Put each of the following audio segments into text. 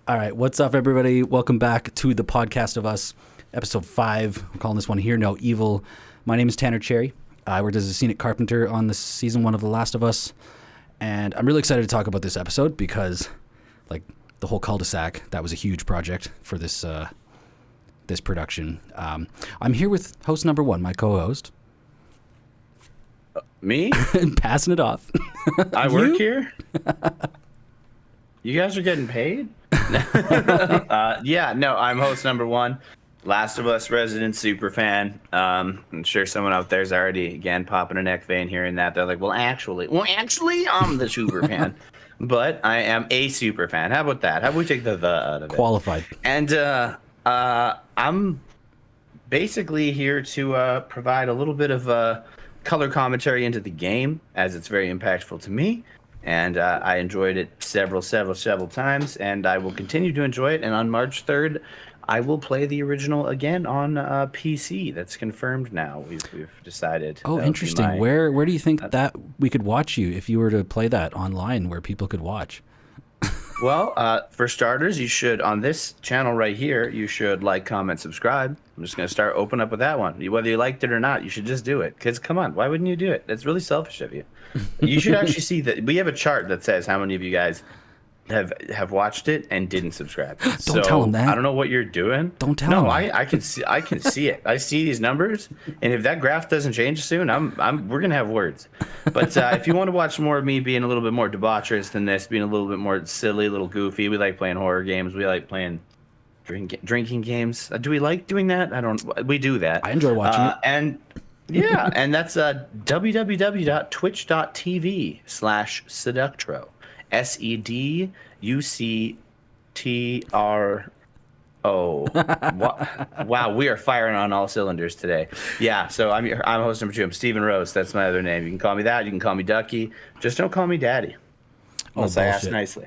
All right, what's up, everybody? Welcome back to the podcast of us, episode 5. I'm calling this one Hear No Evil. My name is Tanner Cherry. I worked as a Scenic Carpenter on the season 1 of The Last of Us, and I'm really excited to talk about this episode because, like, the whole cul-de-sac, that was a huge project for this this production. I'm here with host number 1, my co-host. Me? Passing it off. I work here? You guys are getting paid? I'm host number 1, Last of Us resident super fan. I'm sure someone out there's already again popping a neck vein hearing that. They're like, well, actually, I'm the super fan, but I am a super fan. How about that? How about we take the out of it? Qualified. And I'm basically here to provide a little bit of color commentary into the game, as it's very impactful to me. And I enjoyed it several times, and I will continue to enjoy it. And on March 3rd, I will play the original again on PC. That's confirmed now. We've decided. Oh, interesting. Where do you think that we could watch you if you were to play that online, where people could watch? Well, for starters, you should, on this channel right here, you should like, comment, subscribe. I'm just going to start open up with that one. Whether you liked it or not, you should just do it. Because, come on, why wouldn't you do it? That's really selfish of you. You should actually see that. We have a chart that says how many of you guys have watched it and didn't subscribe. Don't tell them that. I don't know what you're doing. Don't tell them. No, I can see it. I see these numbers, and if that graph doesn't change soon, we're gonna have words. But if you want to watch more of me being a little bit more debaucherous than this, being a little bit more silly, a little goofy, we like playing horror games. We like playing drinking games. Do we like doing that? I don't. We do that. I enjoy watching it. And yeah, and that's www.twitch.tv/Seductro. SEDUCTRO. Wow, we are firing on all cylinders today. Yeah, so I'm host number 2. I'm Steven Rose. That's my other name. You can call me that. You can call me Ducky. Just don't call me Daddy. Unless I ask nicely.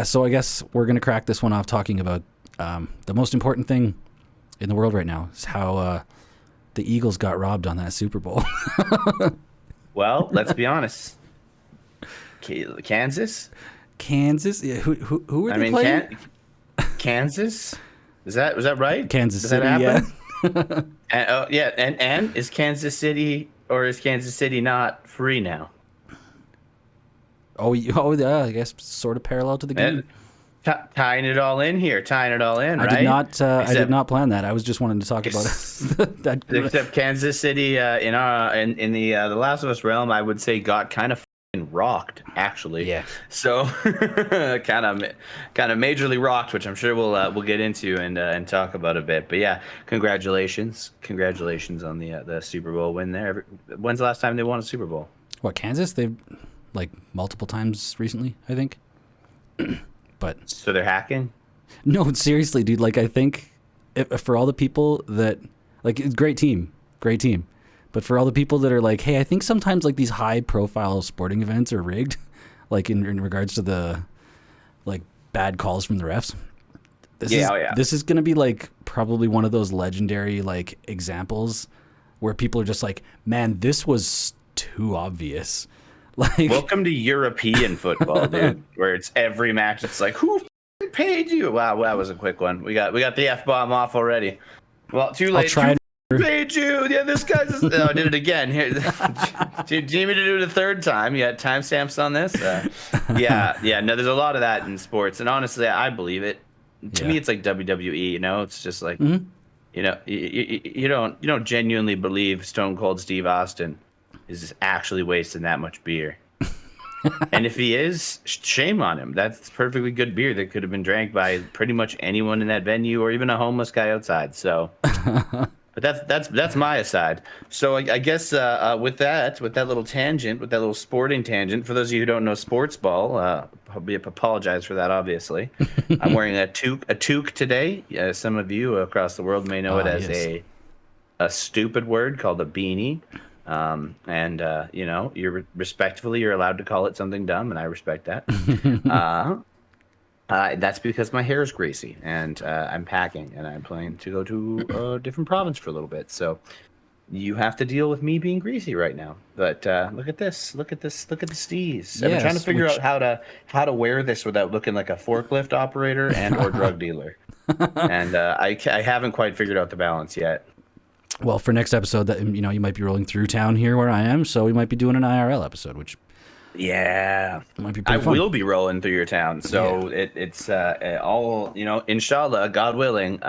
So I guess we're going to crack this one off talking about the most important thing in the world right now is how the Eagles got robbed on that Super Bowl. Well, let's be honest. Kansas? Yeah, who were they playing? Kansas? Was that right? Kansas Does City, that happen? Yeah. And is Kansas City, or is Kansas City not free now? Oh yeah, I guess sort of parallel to the game. Tying it all in here, right? I did not plan that. I was just wanting to talk about that. Except Kansas City, in the Last of Us realm, I would say got kind of rocked, actually. Yeah. So kind of majorly rocked, which I'm sure we'll get into and talk about a bit. But yeah, congratulations on the Super Bowl win there. When's the last time they won a Super Bowl? What, Kansas? They've like multiple times recently, I think. But so they're hacking? No, seriously, dude. Like, I think for all the people that like, great team. But for all the people that are like, hey, I think sometimes like these high profile sporting events are rigged, like in regards to the like bad calls from the refs. This is going to be like probably one of those legendary like examples where people are just like, man, this was too obvious. Like, welcome to European football, dude, where it's every match. It's like, who paid you? Wow, that was a quick one. We got the F-bomb off already. Well, too late. Paid you. Yeah, this guy's. I did it again. Here, do you need me to do it a third time? You got timestamps on this? Yeah. No, there's a lot of that in sports, and honestly, I believe it. To me, it's like WWE. You know, it's just like, you know, you don't genuinely believe Stone Cold Steve Austin is just actually wasting that much beer. And if he is, shame on him. That's perfectly good beer that could have been drank by pretty much anyone in that venue, or even a homeless guy outside. So. But that's my aside. So I guess with that little tangent, with that little sporting tangent, for those of you who don't know sports ball, I apologize for that. Obviously, I'm wearing a toque today. Some of you across the world may know it as a stupid word called a beanie. You know, you're allowed to call it something dumb, and I respect that. That's because my hair is greasy, and I'm packing, and I'm planning to go to a different province for a little bit. So you have to deal with me being greasy right now. But look at this. Look at this. Look at the steez. I've been trying to figure out how to wear this without looking like a forklift operator and or drug dealer. And I haven't quite figured out the balance yet. Well, for next episode, that you might be rolling through town here where I am, so we might be doing an IRL episode, which might be pretty fun. Will be rolling through your town, so it's all inshallah, God willing,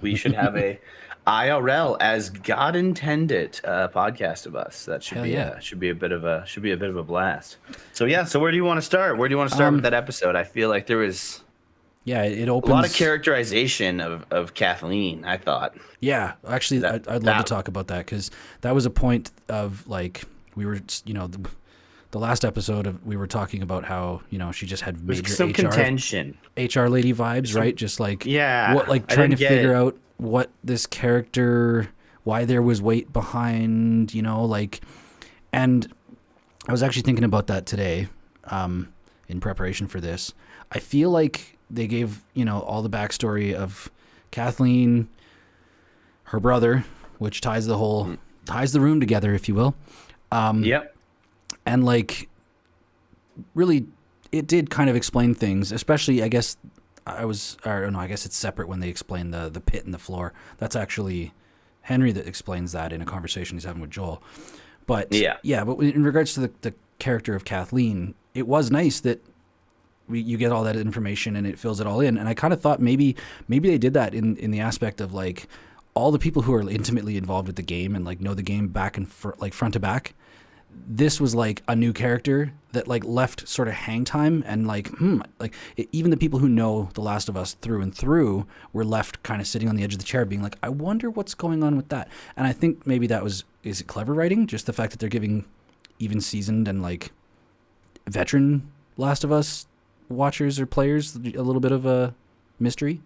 we should have a IRL as God intended podcast of us. That should be a bit of a blast. So where do you want to start? Where do you want to start with that episode? I feel like there was. Yeah, it opens a lot of characterization of Kathleen, I thought. Yeah, actually, I'd love to talk about that because that was a point of like we were, the last episode we were talking about how she just had major some contention, HR lady vibes, right? Just like trying to figure out what this character, why there was weight behind, and I was actually thinking about that today, in preparation for this. I feel like they gave, all the backstory of Kathleen, her brother, which ties the room together, if you will. Yep. And really, it did kind of explain things, especially, I guess, I guess it's separate when they explain the pit and the floor. That's actually Henry that explains that in a conversation he's having with Joel. But but in regards to the character of Kathleen, it was nice that you get all that information and it fills it all in. And I kind of thought maybe they did that in the aspect of like all the people who are intimately involved with the game and like know the game back and front to back. This was like a new character that like left sort of hang time and even the people who know The Last of Us through and through were left kind of sitting on the edge of the chair being like, I wonder what's going on with that. And I think maybe is it clever writing? Just the fact that they're giving even seasoned and like veteran Last of Us watchers or players a little bit of a mystery.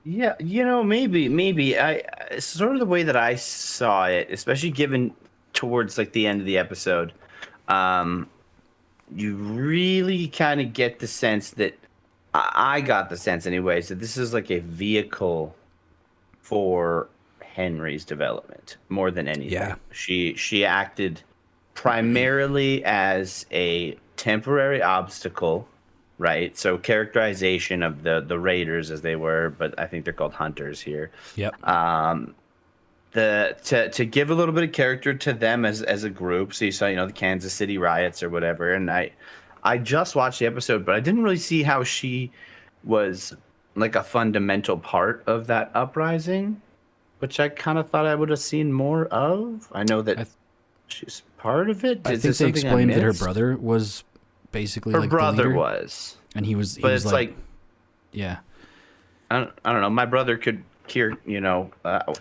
Yeah, maybe I sort of the way that I saw it, especially given towards like the end of the episode, you really kind of get the sense that I got the sense anyways that this is like a vehicle for Henry's development more than anything. Yeah. She acted primarily as a temporary obstacle. Right, so characterization of the raiders as they were, but I think they're called hunters here. Yep. To give a little bit of character to them as a group. So you saw, the Kansas City riots or whatever, and I just watched the episode, but I didn't really see how she was like a fundamental part of that uprising, which I kind of thought I would have seen more of. I know that she's part of it. I think they explained that her brother was. Basically, her brother was, and he was. But it's like, yeah, I don't know. My brother could cure,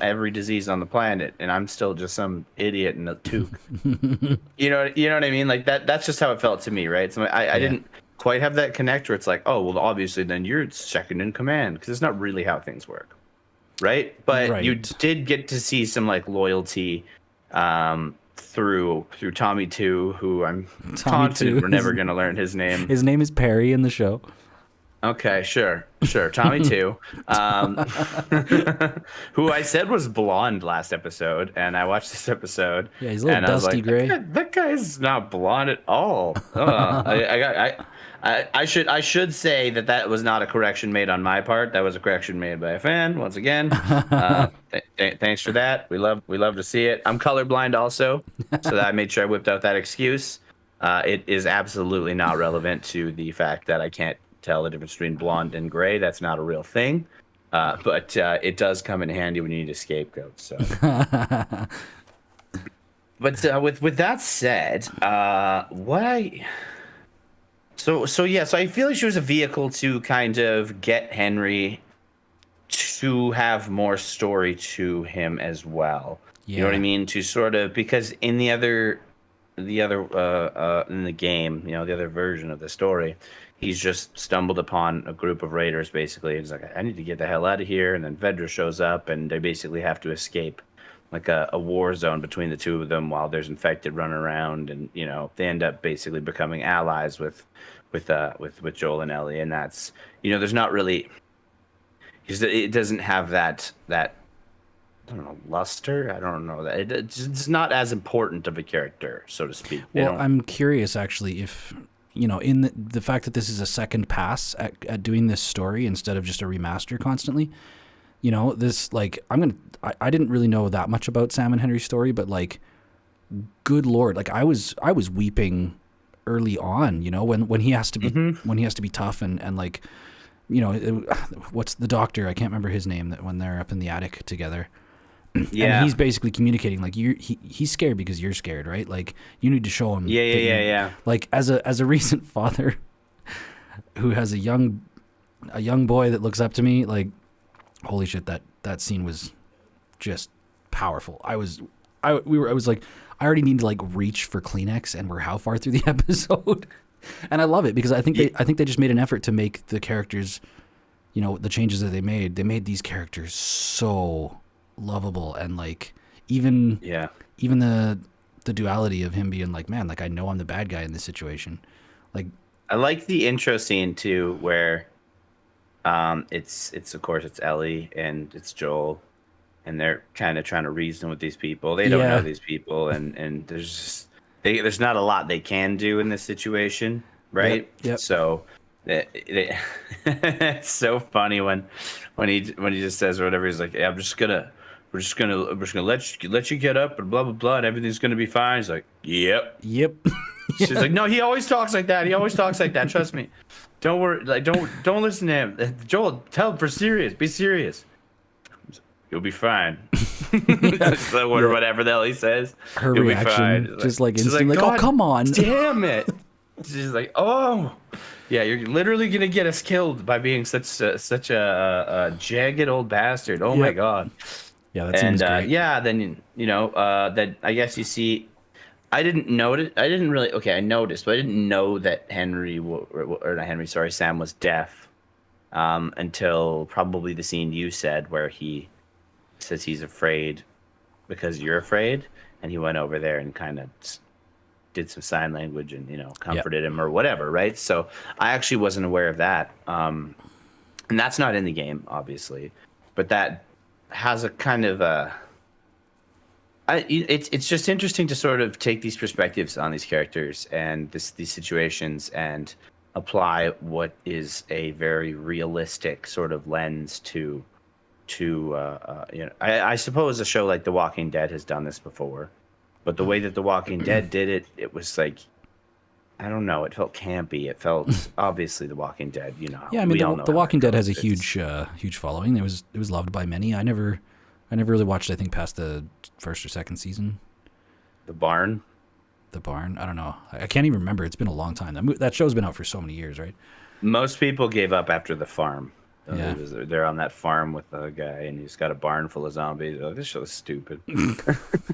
every disease on the planet, and I'm still just some idiot in a tube. you know what I mean? Like that. That's just how it felt to me, right? So I didn't quite have that connect where it's like, oh, well, obviously, then you're second in command because it's not really how things work, right? But you did get to see some like loyalty. Through Tommy 2, who I'm confident we're never going to learn his name. His name is Perry in the show. Okay, sure. Tommy 2, who I said was blonde last episode, and I watched this episode. Yeah, he's a little dusty gray. That guy's not blonde at all. I should say that was not a correction made on my part. That was a correction made by a fan. Once again, thanks for that. We love to see it. I'm colorblind also, so that I made sure I whipped out that excuse. It is absolutely not relevant to the fact that I can't tell the difference between blonde and gray. That's not a real thing, but it does come in handy when you need a scapegoat. So. But with that said, So I feel like she was a vehicle to kind of get Henry to have more story to him as well. Yeah. You know what I mean? To sort of, because in the other in the game, the other version of the story, he's just stumbled upon a group of raiders basically. He's like, I need to get the hell out of here, and then Vedra shows up, and they basically have to escape. Like a war zone between the two of them while there's infected running around, and they end up basically becoming allies with Joel and Ellie, and that's there's not really, it doesn't have that I don't know, luster. I don't know that it's not as important of a character, so to speak. Well, I'm curious actually if in the fact that this is a second pass at doing this story instead of just a remaster constantly. This like I didn't really know that much about Sam and Henry's story, but like, good Lord, like I was weeping early on, when he has to be tough and like, what's the doctor? I can't remember his name. That when they're up in the attic together, yeah, and he's basically communicating like he's scared because you're scared, right? Like you need to show him. Yeah. Like as a recent father who has a young boy that looks up to me, like holy shit, that scene was just powerful. I was like, I already need to like reach for Kleenex, and we're how far through the episode? And I love it because I think they just made an effort to make the characters, the changes that they made these characters so lovable, and like even the duality of him being like, man, like I know I'm the bad guy in this situation. Like I like the intro scene too, where it's of course it's Ellie and it's Joel, and they're kind of trying to reason with these people. They don't know these people, and there's not a lot they can do in this situation, right? Yep. So it's so funny when he just says or whatever. He's like, yeah, we're just gonna let you get up and blah blah blah, and everything's gonna be fine. He's like, yep. She's like, no, he always talks like that. Trust me. Don't worry. Like, don't listen to him. Joel, be serious. You'll be fine. So whatever the hell he says. Her You'll reaction, be fine. just like instantly, like, oh, come on. Damn it. She's like, oh. Yeah, you're literally going to get us killed by being such a jagged old bastard. Oh, my God. Yeah, that seems great. Yeah, then, that I guess you see, I didn't notice. I noticed, but I didn't know that Sam was deaf until probably the scene you said where he says he's afraid because you're afraid, and he went over there and kind of did some sign language and comforted him or whatever, right? So I actually wasn't aware of that, and that's not in the game, obviously, but that has a kind of it's just interesting to sort of take these perspectives on these characters and these situations and apply what is a very realistic sort of lens to I suppose a show like The Walking Dead has done this before, but the way that The Walking Dead did it, it was like, I don't know, it felt campy. It felt obviously The Walking Dead, Yeah, I mean, The Walking Dead has a huge following. It was loved by many. I never really watched, I think, past the first or second season. The Barn. I don't know. I can't even remember. It's been a long time. That show's been out for so many years, right? Most people gave up after The Farm. Yeah. They're on that farm with a guy, and he's got a barn full of zombies. Oh, this show's stupid.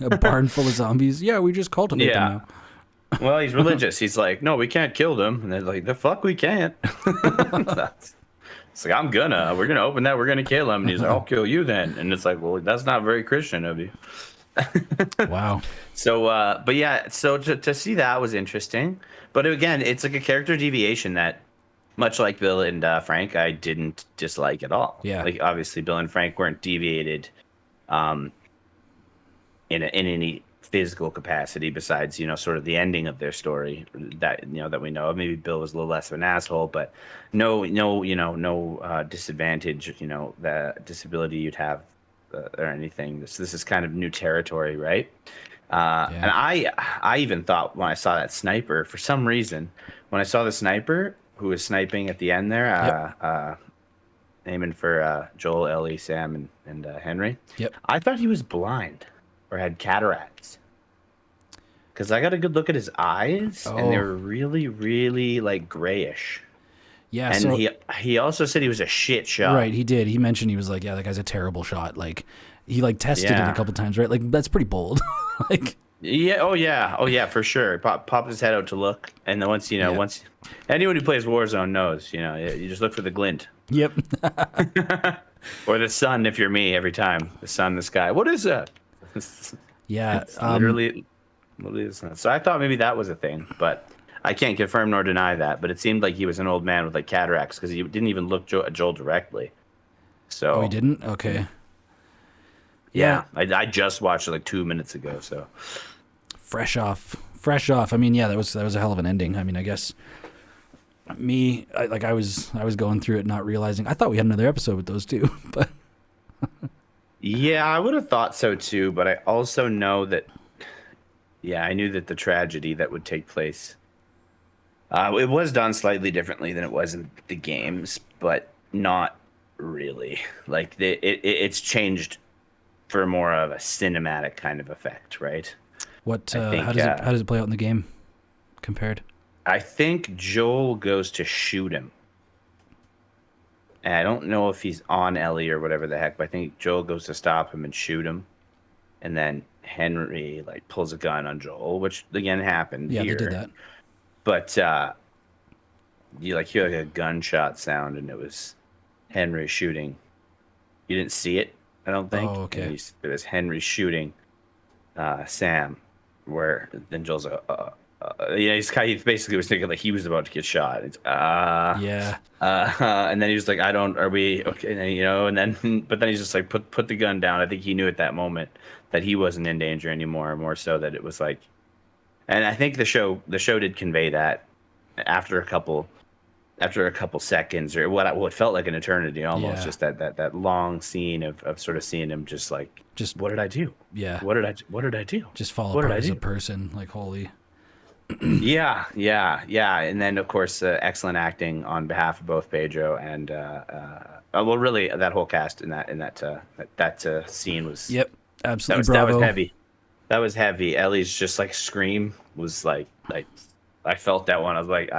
A barn full of zombies? Yeah, we just cultivate them now. Well, he's religious. He's like, no, we can't kill them. And they're like, the fuck we can't. It's like, we're gonna open that, we're gonna kill him. And he's like, I'll kill you then. And it's like, well, that's not very Christian of you. Wow. So but yeah, so to see that was interesting, but again, it's like a character deviation that, much like Bill and Frank, I didn't dislike at all. Yeah, like obviously Bill and Frank weren't deviated in any physical capacity besides sort of the ending of their story that that we know of. Maybe Bill was a little less of an asshole, but no disadvantage, the disability you'd have or anything. This is kind of new territory, right? And I even thought when I saw that sniper, for some reason, when I saw the sniper who was sniping at the end there, aiming for Joel, Ellie, Sam, and Henry. Yep. I thought he was blind or had cataracts. Because I got a good look at his eyes, and they were really, really like grayish. Yeah, and so he also said he was a shit shot. Right, he did. He mentioned he was like, yeah, that guy's a terrible shot. Like, he like tested it a couple times, right? Like, that's pretty bold. Like, yeah, oh yeah, for sure. Pop his head out to look, and then once anyone who plays Warzone knows, you just look for the glint. Yep. Or the sun if you're me. Every time the sun, the sky. What is that? Yeah, it's literally the sun. So I thought maybe that was a thing, but I can't confirm nor deny that. But it seemed like he was an old man with like cataracts because he didn't even look at Joel directly. So he didn't. Okay. Yeah. I just watched it like 2 minutes ago, so fresh off. I mean, yeah, that was a hell of an ending. I mean, I guess I was going through it not realizing. I thought we had another episode with those two, but yeah, I would have thought so too, but I also know that I knew that the tragedy that would take place, it was done slightly differently than it was in the games, but not really. Like it's changed for more of a cinematic kind of effect, right? What? How does it play out in the game compared? I think Joel goes to shoot him. And I don't know if he's on Ellie or whatever the heck, but I think Joel goes to stop him and shoot him. And then Henry like pulls a gun on Joel, which again happened here. Yeah, they did that. But you like hear like a gunshot sound, and it was Henry shooting. You didn't see it, I don't think. Oh, okay. It was Henry shooting Sam, where then Joel's he basically was thinking like he was about to get shot. It's, yeah. And then he was like, are we okay? And then but then he's just like put the gun down. I think he knew at that moment that he wasn't in danger anymore, more so that it was like, and I think the show did convey that after a couple seconds, or what felt like an eternity almost, just that long scene of sort of seeing him just what did I do? Yeah. What did I do? Just fall apart as a person, like holy. Yeah. And then of course excellent acting on behalf of both Pedro and well, really that whole cast in that scene was. Yep, absolutely. Bravo. That was heavy. Ellie's just like scream was like I felt that one. I was like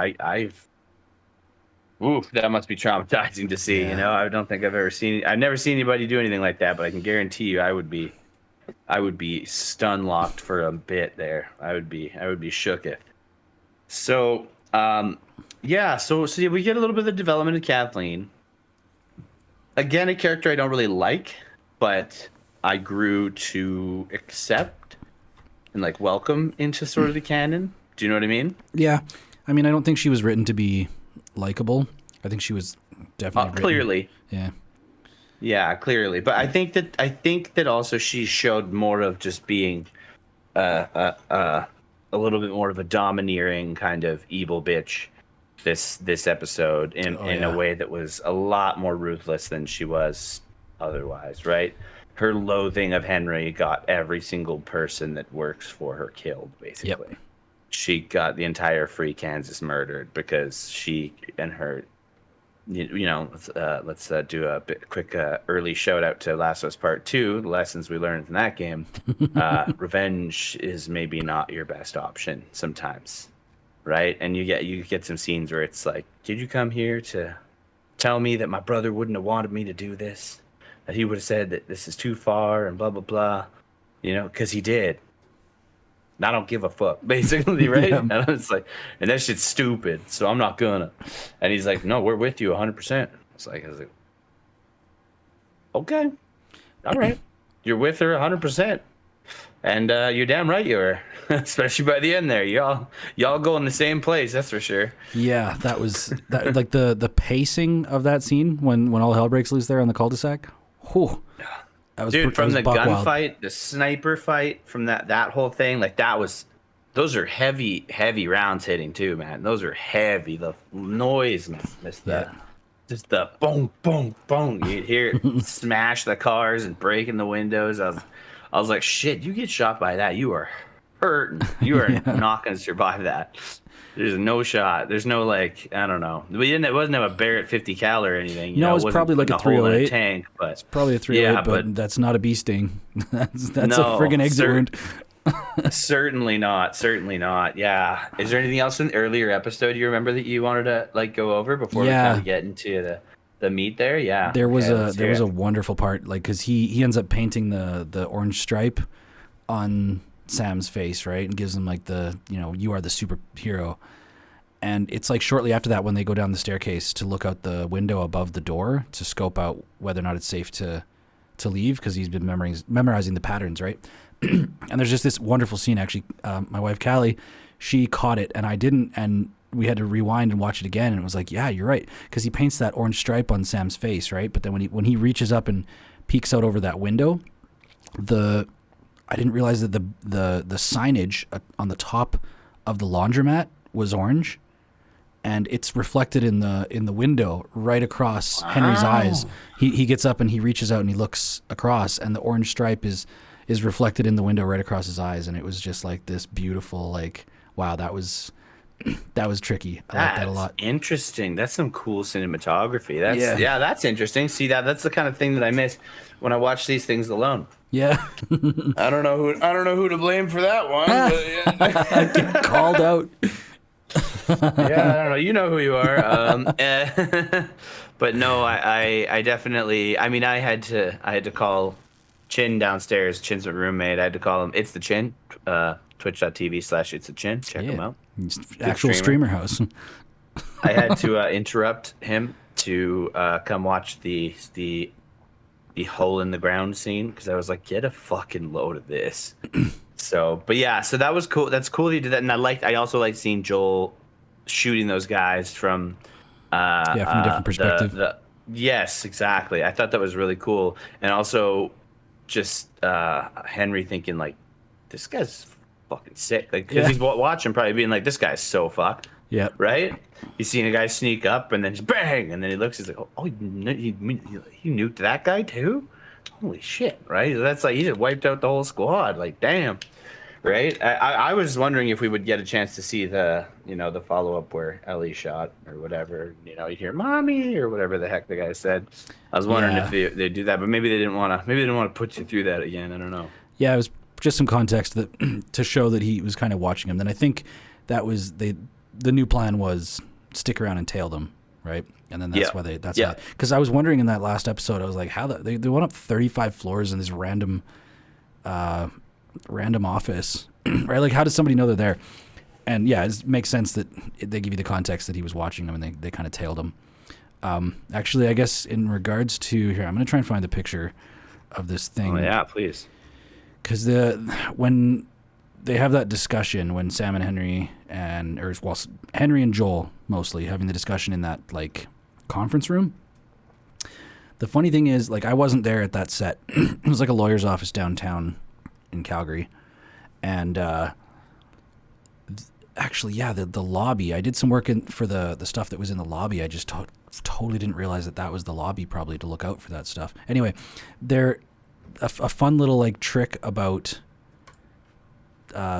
that must be traumatizing to see. Yeah. I don't think I've never seen anybody do anything like that, but I can guarantee you I would be stun locked for a bit there. I would be shooketh. So so we get a little bit of the development of Kathleen. Again, a character I don't really like, but I grew to accept and like welcome into sort of the canon. Do you know what I mean? Yeah. I mean, I don't think she was written to be likable. I think she was definitely clearly. Yeah. Yeah, clearly. But I think that also she showed more of just being a little bit more of a domineering kind of evil bitch this episode in a way that was a lot more ruthless than she was otherwise, right? Her loathing of Henry got every single person that works for her killed, basically. Yep. She got the entire Free Kansas murdered because she and her, let's do a quick early shout out to Last of Us Part 2, the lessons we learned in that game. Revenge is maybe not your best option sometimes, right? And you get some scenes where it's like, did you come here to tell me that my brother wouldn't have wanted me to do this? That he would have said that this is too far and blah, blah, blah, because he did. I don't give a fuck, basically, right? Yeah. And it's like, and that shit's stupid, so I'm not gonna. And he's like, no, we're with you 100%. I was like, okay, all right, you're with her 100%, and you're damn right you are, especially by the end there. Y'all go in the same place, that's for sure. Yeah, that was like the pacing of that scene when all hell breaks loose there on the cul-de-sac. Whew. That was, dude, from the gunfight, the sniper fight, from that whole thing, like those are heavy rounds hitting too, man. Those are heavy. The noise, just the boom, boom, boom. You hear it smash the cars and breaking the windows. I was like, shit, you get shot by that, you are hurting. You are not gonna survive that. There's no shot. There's no I don't know. It wasn't a Barrett 50 cal or anything. No, it was probably like a 308 tank, but it's probably a 308. But that's not a bee sting. that's a friggin' exit wound. Certainly not. Yeah. Is there anything else in the earlier episode you remember that you wanted to go over before we kind of get into the meat there? Yeah. There was a wonderful part because he ends up painting the orange stripe on Sam's face, right, and gives him you are the superhero. And it's like shortly after that when they go down the staircase to look out the window above the door to scope out whether or not it's safe to leave because he's been memorizing the patterns, right? And there's just this wonderful scene actually. My wife Callie, she caught it and I didn't, and we had to rewind and watch it again, and it was like, yeah, you're right, because he paints that orange stripe on Sam's face, right? But then when he reaches up and peeks out over that window, I didn't realize that the signage on the top of the laundromat was orange, and it's reflected in the window right across Henry's eyes. He gets up and he reaches out and he looks across, and the orange stripe is reflected in the window right across his eyes, and it was just like this beautiful, like, wow, that was tricky. I like that a lot. Interesting. That's some cool cinematography. That's interesting. See, that's the kind of thing that I miss when I watch these things alone. Yeah. I don't know who to blame for that one. But I get called out. Yeah, I don't know. You know who you are. But no, I definitely. I mean, I had to call Chin downstairs. Chin's my roommate. I had to call him. It's the Chin. Twitch.tv/It's the Chin. Check him out. Actual streamer house. I had to interrupt him to come watch the hole in the ground scene, because I was like, get a fucking load of this. So that was cool. That's cool that you did that. And I also liked seeing Joel shooting those guys from from a different perspective. Yes, exactly. I thought that was really cool. And also just Henry thinking like, this guy's fucking sick. Like, because he's watching, probably being like, this guy's so fucked. Yeah. Right? He's seeing a guy sneak up and then just bang, and then he looks, he's like, oh, he nuked that guy too? Holy shit, right? That's like, he just wiped out the whole squad. Like, damn. Right? I was wondering if we would get a chance to see the follow-up where Ellie shot or whatever. You hear mommy or whatever the heck the guy said. I was wondering if they do that, but maybe they didn't want to put you through that again. I don't know. Yeah, it was just some context to show that he was kind of watching him. Then I think that was the new plan was stick around and tail them, right? And then that's why because I was wondering in that last episode, I was like, how they went up 35 floors in this random office, right? Like, how does somebody know they're there? And yeah, it makes sense that they give you the context that he was watching them, and they kind of tailed him. Actually, I guess in regards to here, I'm going to try and find the picture of this thing. Oh yeah, please. Because when they have that discussion, when Sam and Henry Henry and Joel mostly having the discussion in that like conference room. The funny thing is, like, I wasn't there at that set. It was like a lawyer's office downtown in Calgary, and actually, the lobby. I did some work for the stuff that was in the lobby. I just totally didn't realize that was the lobby, probably, to look out for that stuff. Anyway, a fun little like trick about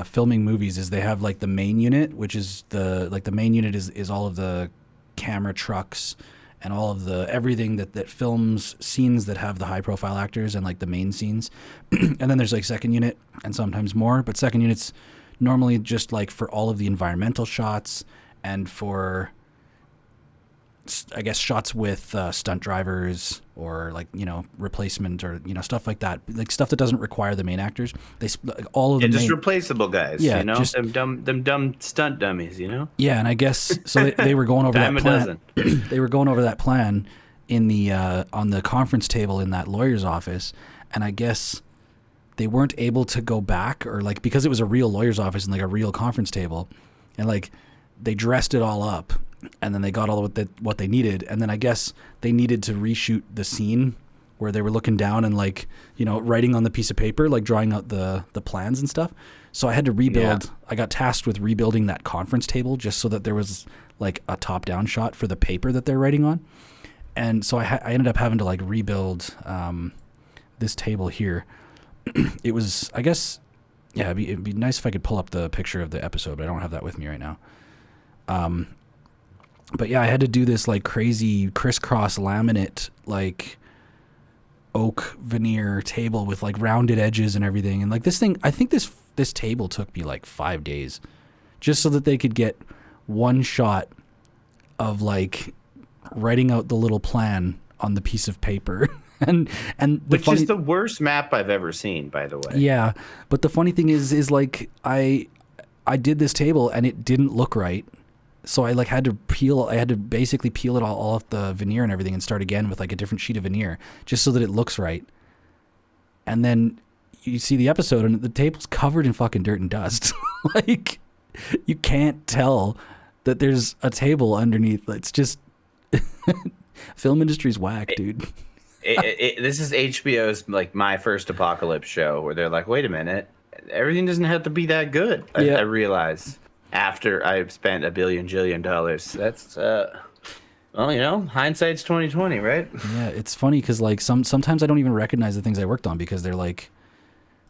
filming movies is they have like the main unit, which is the main unit is all of the camera trucks and all of the everything that films scenes that have the high profile actors and like the main scenes. And then there's like second unit and sometimes more, but second unit's normally just like for all of the environmental shots and for, I guess, shots with stunt drivers or like, replacement or, stuff like that, like stuff that doesn't require the main actors. They all of them just replaceable guys, just them dumb stunt dummies, Yeah, and I guess so. They were going over that plan. They were going over that plan in the on the conference table in that lawyer's office, and I guess they weren't able to go back, or like, because it was a real lawyer's office and like a real conference table, and like they dressed it all up. And then they got all of what they needed. And then I guess they needed to reshoot the scene where they were looking down and like, writing on the piece of paper, like drawing out the plans and stuff. So I had to rebuild. Yeah. I got tasked with rebuilding that conference table just so that there was like a top down shot for the paper that they're writing on. And so I ended up having to like rebuild this table here. It was, I guess, yeah, it'd be nice if I could pull up the picture of the episode, but I don't have that with me right now. But yeah, I had to do this like crazy crisscross laminate, like oak veneer table with like rounded edges and everything. And like this thing, I think this table took me like 5 days just so that they could get one shot of like writing out the little plan on the piece of paper. and which is the worst map I've ever seen, by the way. Yeah. But the funny thing is like I did this table and it didn't look right. So I had to basically peel it all off the veneer and everything and start again with like a different sheet of veneer just so that it looks right. And then you see the episode and the table's covered in fucking dirt and dust. Like, you can't tell that there's a table underneath. It's just film industry's whack, dude. This is HBO's like My First Apocalypse show where they're like, wait a minute, everything doesn't have to be that good. I realize after I've spent $1 billion jillion. That's well, you know, hindsight's 2020, right? Yeah, it's funny because like sometimes I don't even recognize the things I worked on because they're like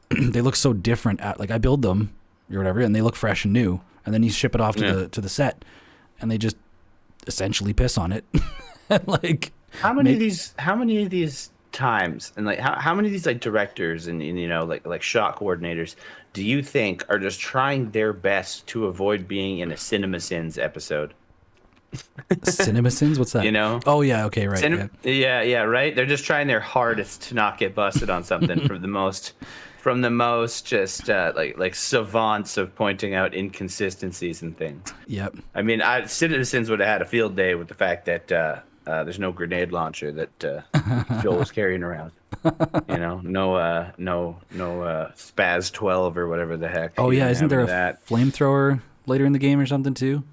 they look so different. Like I build them or whatever, and they look fresh and new, and then you ship it off to the set, and they just essentially piss on it. Like how many of these times, and like how many of these like directors and you know like shot coordinators do you think are just trying their best to avoid being in a CinemaSins episode? CinemaSins? What's that? You know? Oh yeah, okay, right. Yeah, right. They're just trying their hardest to not get busted on something from the most just like savants of pointing out inconsistencies and things. Yep. I mean, CinemaSins would have had a field day with the fact that there's no grenade launcher that Joel was carrying around. You know, no Spaz 12 or whatever the heck. Oh yeah, isn't there a flamethrower later in the game or something too?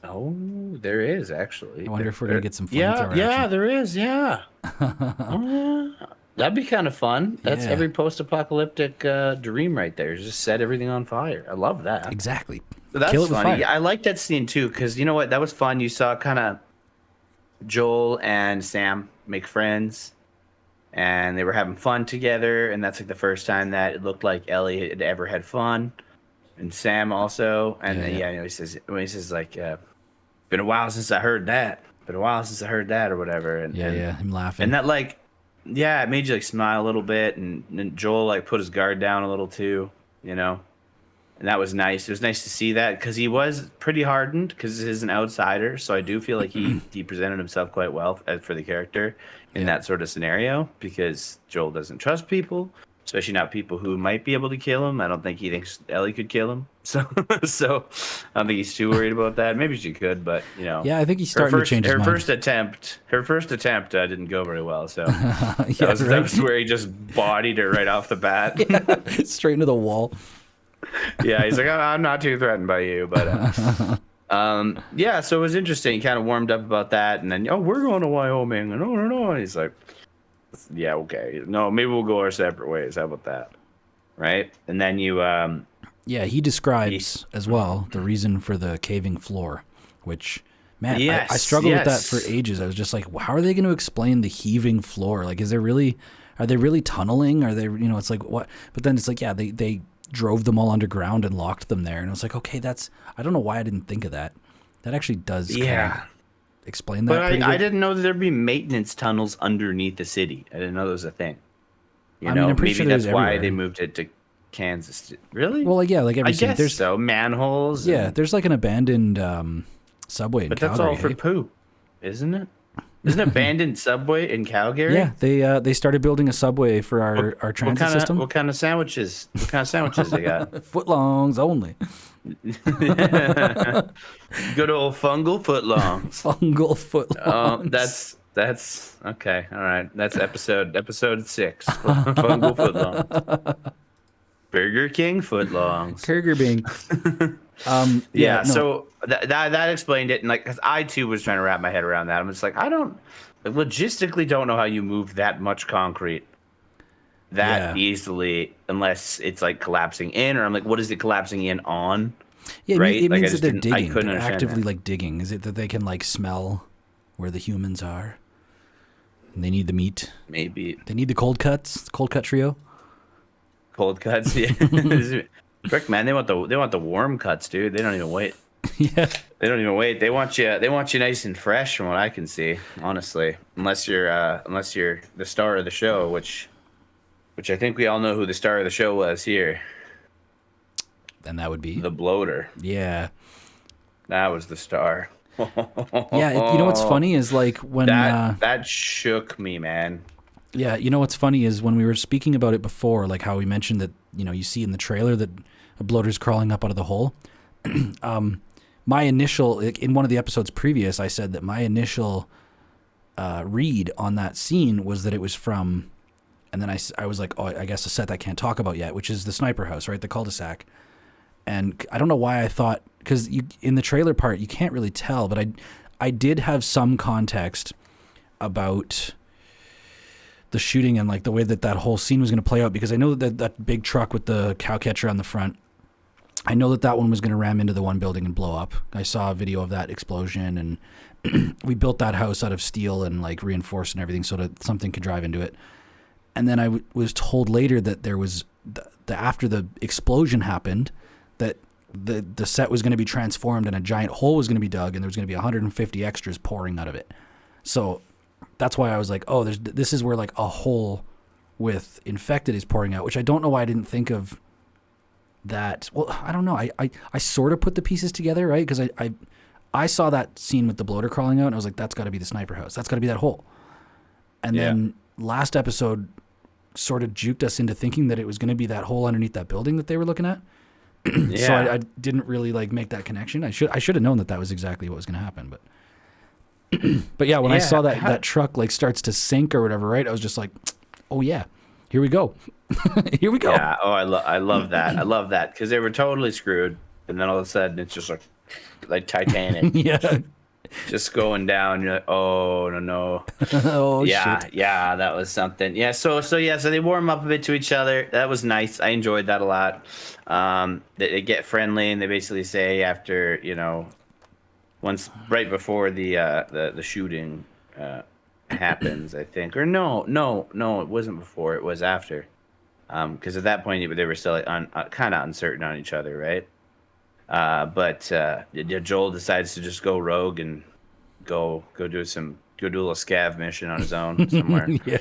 Oh, there is actually. I wonder if we're gonna get some flamethrower. Yeah, there is. Yeah. Oh, yeah. That'd be kind of fun. That's every post-apocalyptic dream right there. Just set everything on fire. I love that. Exactly. So that's funny. Yeah, I like that scene too because you know what? That was fun. You saw kind of Joel and Sam make friends, and they were having fun together. And that's like the first time that it looked like Ellie had ever had fun, and Sam also. And you know, he says like, "Been a while since I heard that. Been a while since I heard that," or whatever. And him laughing. And that like. Yeah, it made you like smile a little bit, and Joel like put his guard down a little too, you know, and that was nice. It was nice to see that because he was pretty hardened because he's an outsider. So I do feel like he presented himself quite well for the character in that sort of scenario because Joel doesn't trust people, especially not people who might be able to kill him. I don't think he thinks Ellie could kill him, so I don't think he's too worried about that. Maybe she could, but you know, I think he's starting to change his mind. Her first attempt didn't go very well, so that was where he just bodied her right off the bat, straight into the wall. Yeah, he's like, I'm not too threatened by you, but so it was interesting. He kind of warmed up about that, and then we're going to Wyoming, and no, and he's like. Yeah, okay. No, maybe we'll go our separate ways. How about that? Right? And then you... he describes as well the reason for the caving floor, which, man, I struggled with that for ages. I was just like, how are they going to explain the heaving floor? Like, are they really tunneling? Are they, you know, it's like, what? But then it's like, yeah, they drove them all underground and locked them there. And I was like, okay, I don't know why I didn't think of that. That actually does kind of explain that. But I didn't know that there'd be maintenance tunnels underneath the city. I didn't know there was a thing. You know, maybe sure that's why they moved it to Kansas. Really? Well, like every city. There's so manholes. Yeah, there's like an abandoned subway in Calgary. But that's all for poop, isn't it? Isn't it abandoned subway in Calgary? Yeah, they started building a subway for our transit system. What kind of sandwiches? What kind of sandwiches they got? Footlongs only. Good old fungal footlongs. Fungal footlongs. That's okay. All right, that's episode 6. Fungal footlongs. Burger King footlongs. Burger Bing. So that explained it, and like, cause I too was trying to wrap my head around that. I'm just like, I logistically don't know how you move that much concrete that easily unless it's like collapsing in, or I'm like, what is it collapsing in on? Yeah, right? It means that they're digging. They're actively like digging. Is it that they can like smell where the humans are? And they need the meat. Maybe they need the cold cuts. The cold cut trio. Cold cuts, yeah. Frick, man, they want the warm cuts, dude. They don't even wait. Yeah, they don't even wait. They want you nice and fresh, from what I can see, honestly. Unless you're the star of the show, which I think we all know who the star of the show was here. And that would be the bloater. Yeah, that was the star. Yeah, you know what's funny is like when that shook me, man. Yeah, you know what's funny is when we were speaking about it before, like how we mentioned that, you know, you see in the trailer that a bloater's crawling up out of the hole. My initial, in one of the episodes previous, I said that my initial read on that scene was that it was from, and then I was like, oh, I guess a set I can't talk about yet, which is the sniper house, right? The cul-de-sac. And I don't know why I thought, because in the trailer part, you can't really tell, but I did have some context about the shooting and like the way that whole scene was going to play out, because I know that big truck with the cow catcher on the front, I know that one was going to ram into the one building and blow up. I saw a video of that explosion, and we built that house out of steel and like reinforced and everything so that something could drive into it. And then I was told later that there was after the explosion happened, that the set was going to be transformed and a giant hole was going to be dug, and there was going to be 150 extras pouring out of it. So that's why I was like, oh, this is where like a hole with infected is pouring out, which I don't know why I didn't think of that. Well, I don't know. I sort of put the pieces together, right? Because I saw that scene with the bloater crawling out, and I was like, that's got to be the sniper house. That's got to be that hole. And then last episode sort of juked us into thinking that it was going to be that hole underneath that building that they were looking at. So I didn't really like make that connection. I should have known that was exactly what was going to happen, but but yeah, when I saw that truck like starts to sink or whatever, right? I was just like, oh yeah, here we go. Here we go. Yeah. Oh, I love that. I love that because they were totally screwed, and then all of a sudden it's just like Titanic. Yeah. Just going down. You're like, oh no. Oh yeah, shit. Yeah, that was something. Yeah. So they warm up a bit to each other. That was nice. I enjoyed that a lot. They get friendly, and they basically say after once right before the shooting happens, I think, or no, it wasn't before. It was after, because at that point they were still kind of uncertain on each other, right? But Joel decides to just go rogue and go do a little scav mission on his own somewhere. Yeah.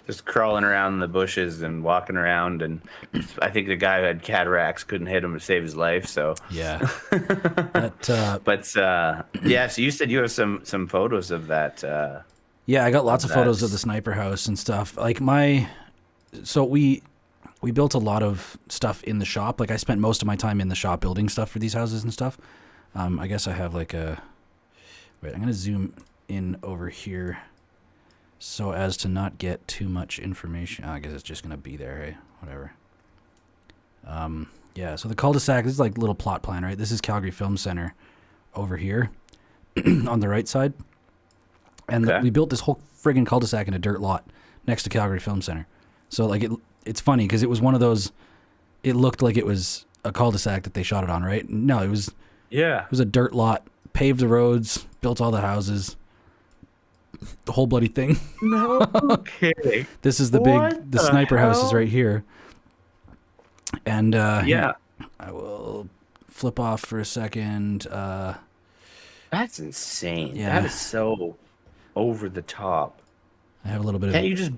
Just crawling around in the bushes and walking around, and I think the guy who had cataracts couldn't hit him to save his life. So Yeah. So you said you have some photos of that. Yeah, I got lots of photos of the sniper house and stuff. Like so we built a lot of stuff in the shop. Like I spent most of my time in the shop building stuff for these houses and stuff. I guess I have like wait, I'm going to zoom in over here so as to not get too much information. I guess it's just going to be there, hey? Whatever. Yeah, so the cul-de-sac, this is like a little plot plan, right? This is Calgary Film Center over here on the right side. And we built this whole friggin' cul-de-sac in a dirt lot next to Calgary Film Center. So like it's funny because it was one of those, it looked like it was a cul-de-sac that they shot it on, right? No, it was a dirt lot, paved the roads, built all the houses, the whole bloody thing. No kidding. This is the sniper house is right here. And I will flip off for a second. That's insane. Yeah. That is so over the top. I have a little bit Can't you just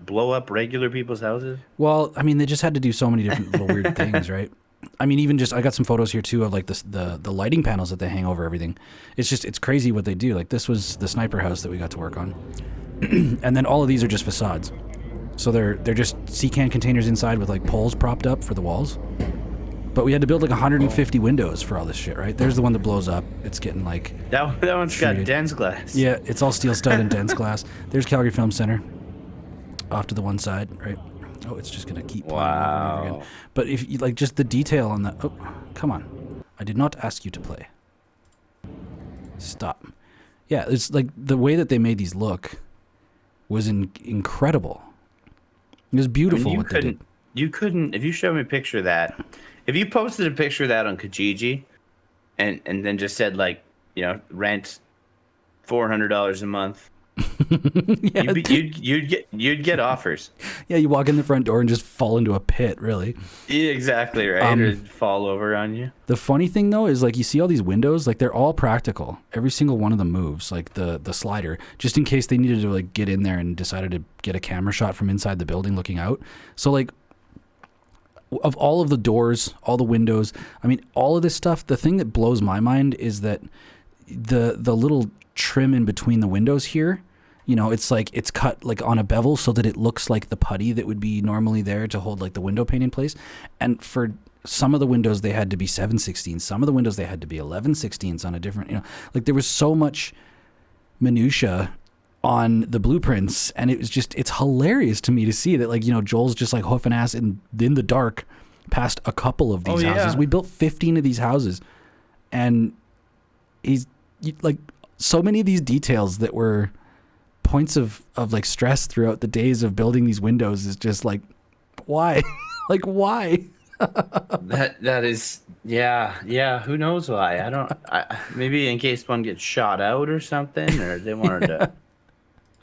blow up regular people's houses? Well, I mean, they just had to do so many different little weird things, right? I mean, even just I got some photos here too of like the lighting panels that they hang over everything. It's crazy what they do. Like this was the sniper house that we got to work on, and then all of these are just facades. So they're just sea-can containers inside with like poles propped up for the walls. But we had to build like 150 windows for all this shit, right? There's the one that blows up. It's getting like that one's treated. Got dense glass. Yeah, it's all steel stud and dense glass. There's Calgary Film Center off to the one side, right? Oh, it's just gonna keep playing over and over again. But if you like just the detail on that. Oh, come on! I did not ask you to play. Stop. Yeah, it's like the way that they made these look was incredible. It was beautiful. I mean, you couldn't. If you showed me a picture of that, if you posted a picture of that on Kijiji, and then just said like, rent $400 a month. Yeah, you'd get offers. Yeah, you walk in the front door and just fall into a pit, really. Yeah, exactly right. It'd fall over on you. The funny thing though is like you see all these windows, like they're all practical. Every single one of them moves, like the slider, just in case they needed to like get in there and decided to get a camera shot from inside the building looking out. So like of all of the doors, all the windows, I mean all of this stuff, the thing that blows my mind is that the little trim in between the windows here, it's like it's cut like on a bevel so that it looks like the putty that would be normally there to hold like the window pane in place. And for some of the windows they had to be 7/16, some of the windows they had to be 11/16 on a different, like there was so much minutia on the blueprints, and it's hilarious to me to see that like, Joel's just like hoofing ass in the dark past a couple of these houses. We built 15 of these houses, and he's like so many of these details that were points of like stress throughout the days of building these windows is just like, why? Like, why? That is, yeah. Who knows why? Maybe in case one gets shot out or something, or they wanted to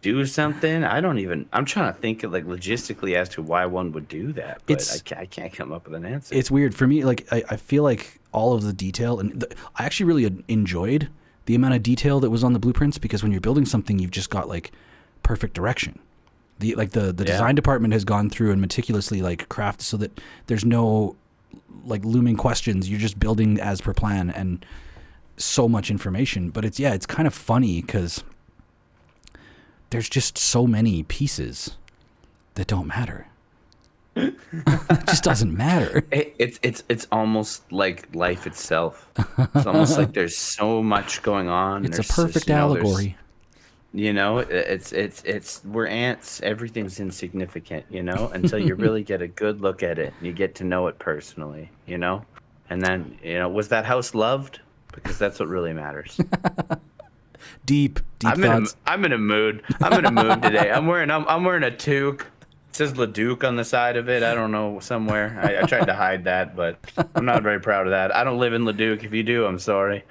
do something. I'm trying to think of like logistically as to why one would do that, but I can't come up with an answer. It's weird for me. Like I feel like all of the detail, and I actually really enjoyed the amount of detail that was on the blueprints, because when you're building something, you've just got like perfect direction. The design department has gone through and meticulously like crafted so that there's no like looming questions. You're just building as per plan, and so much information. But it's kind of funny because there's just so many pieces that don't matter. It just doesn't matter. It's almost like life itself. It's almost like there's so much going on. It's a perfect allegory. We're ants. Everything's insignificant, until you really get a good look at it and you get to know it personally, and then, was that house loved? Because that's what really matters. Deep thoughts. I'm in a mood. I'm in a mood today. I'm wearing a toque. It says Leduc on the side of it. I don't know, somewhere. I tried to hide that, but I'm not very proud of that. I don't live in Leduc. If you do, I'm sorry.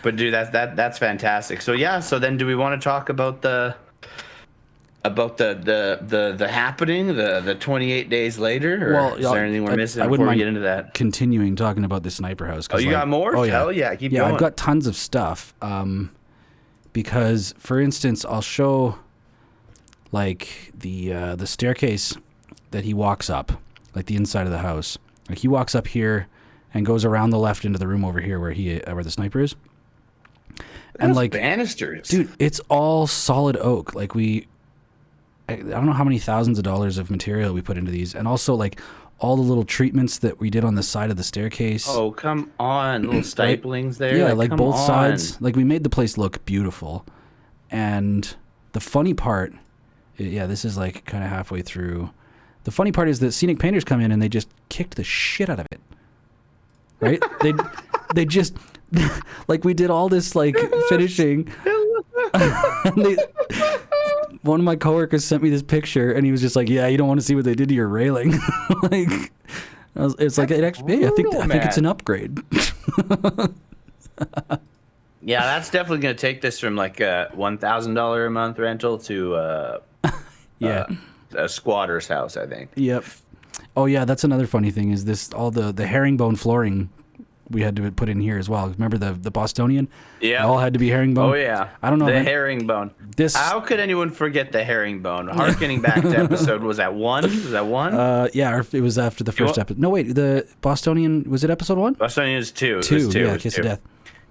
But dude, that's fantastic. So yeah, so then do we want to talk about the happening, the 28 days later, or is there anything we're missing before we get into that? Continuing talking about the sniper house. Oh, you got more? Oh yeah, hell yeah, keep going. Yeah, I've got tons of stuff. Because for instance, I'll show like the staircase that he walks up, like the inside of the house. Like he walks up here and goes around the left into the room over here where the sniper is. And like banisters, dude, it's all solid oak. Like I don't know how many thousands of dollars of material we put into these, and also like all the little treatments that we did on the side of the staircase. Oh, come on, little staplings there. Yeah, like both sides. Like we made the place look beautiful. And the funny part, this is like kind of halfway through. The funny part is that Scenic Painters come in and they just kicked the shit out of it. Right? they just like we did all this like finishing. One of my coworkers sent me this picture and he was just like, "Yeah, you don't want to see what they did to your railing." Like it's like it actually. Hey, I think it's an upgrade. Yeah, that's definitely going to take this from like a $1,000 a month rental to a squatter's house, I think. Yep. Oh yeah, that's another funny thing is this all the herringbone flooring we had to put in here as well. Remember the Bostonian? Yeah. All had to be herringbone. Oh yeah. I don't know. The herringbone. How could anyone forget the herringbone? Harkening back to episode, was that 1? Was that 1? Yeah, it was after the first episode. No, wait, the Bostonian, was it episode 1? Bostonian is 2. 2, yeah, Kiss of Death.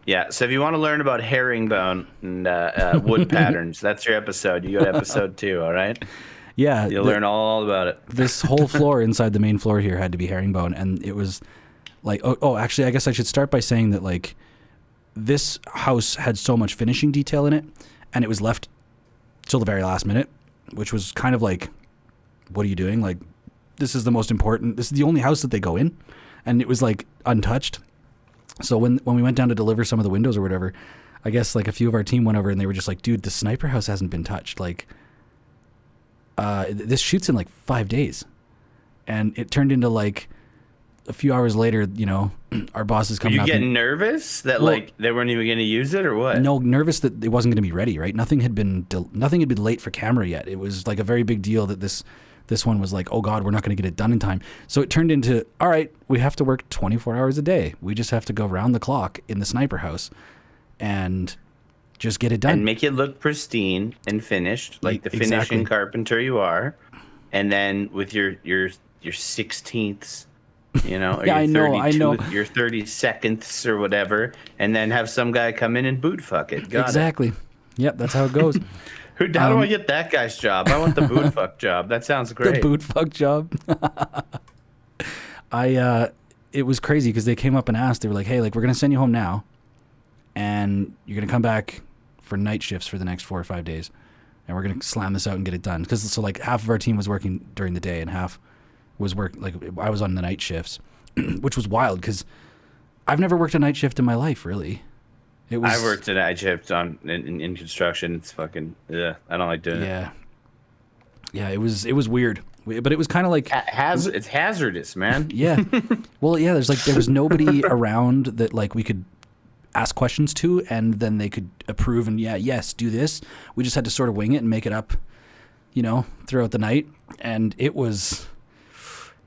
Yeah, so if you want to learn about herringbone and wood patterns, that's your episode. You go to episode 2, all right? Yeah. You'll learn all about it. This whole floor inside the main floor here had to be herringbone, and it was like, actually, I guess I should start by saying that, like, this house had so much finishing detail in it, and it was left till the very last minute, which was kind of like, what are you doing? Like, this is the most important, this is the only house that they go in, and it was, like, untouched. So when we went down to deliver some of the windows or whatever, I guess, like, a few of our team went over, and they were just like, dude, the sniper house hasn't been touched. Like, this shoots in, like, 5 days. And it turned into, like, a few hours later, our boss is coming up. Were you getting nervous that like they weren't even going to use it, or what? No, nervous that it wasn't going to be ready. Right, nothing had been late for camera yet. It was like a very big deal that this one was like, oh God, we're not going to get it done in time. So it turned into, all right, we have to work 24 hours a day. We just have to go round the clock in the sniper house and just get it done and make it look pristine and finished, like the finishing carpenter you are. And then with your 16ths. Or yeah, I know. Your 30-secondths or whatever, and then have some guy come in and boot fuck it. Exactly. Yep, that's how it goes. How do I get that guy's job? I want the boot fuck job. That sounds great. The boot fuck job. It was crazy because they came up and asked. They were like, "Hey, like we're gonna send you home now, and you're gonna come back for night shifts for the next 4 or 5 days, and we're gonna slam this out and get it done." Because like half of our team was working during the day and half was like I was on the night shifts, which was wild because I've never worked a night shift in my life, really. It was. I worked at night shift in construction. It's fucking I don't like doing it. Yeah, it was weird, but it was kind of like it's hazardous, man. Yeah. Well, yeah. There was nobody around that like we could ask questions to, and then they could approve and yes, do this. We just had to sort of wing it and make it up, throughout the night. And it was,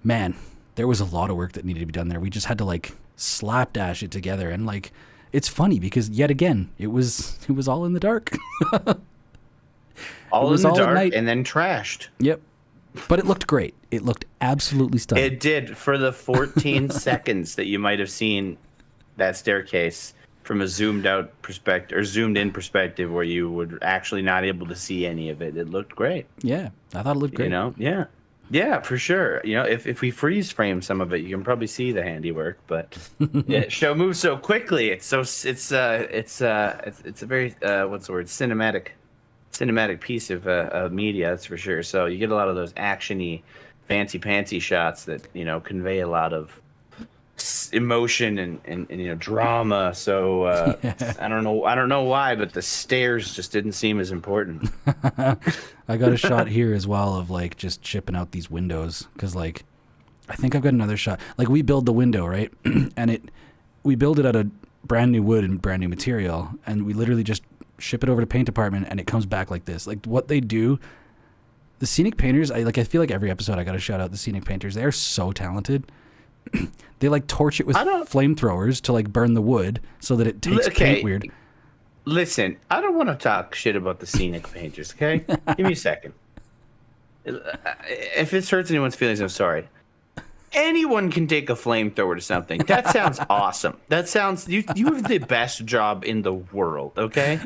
man, there was a lot of work that needed to be done there. We just had to like slapdash it together, and like it's funny because yet again it was all in the dark. All in the dark and then trashed. Yep. But it looked great. It looked absolutely stunning. It did for the 14 seconds that you might have seen that staircase from a zoomed out perspective or zoomed in perspective where you would actually not able to see any of it. It looked great. Yeah. I thought it looked great. Yeah. Yeah, for sure. If we freeze frame some of it, you can probably see the handiwork, but yeah, show moves so quickly. It's a very what's the word? Cinematic piece of media, that's for sure. So you get a lot of those actiony, fancy pantsy shots that convey a lot of emotion and drama. So I don't know why, but the stairs just didn't seem as important. I got a shot here as well of like just chipping out these windows because like I think I've got another shot. Like we build the window, right, and we build it out of brand new wood and brand new material, and we literally just ship it over to paint department, and it comes back like this. Like what they do, the Scenic Painters. I feel like every episode I got to shout out the Scenic Painters. They are so talented. They like torch it with flamethrowers to like burn the wood so that it takes paint weird. Listen, I don't want to talk shit about the Scenic Painters, okay? Give me a second. If this hurts anyone's feelings, I'm sorry. Anyone can take a flamethrower to something. That sounds awesome. That sounds you have the best job in the world, okay?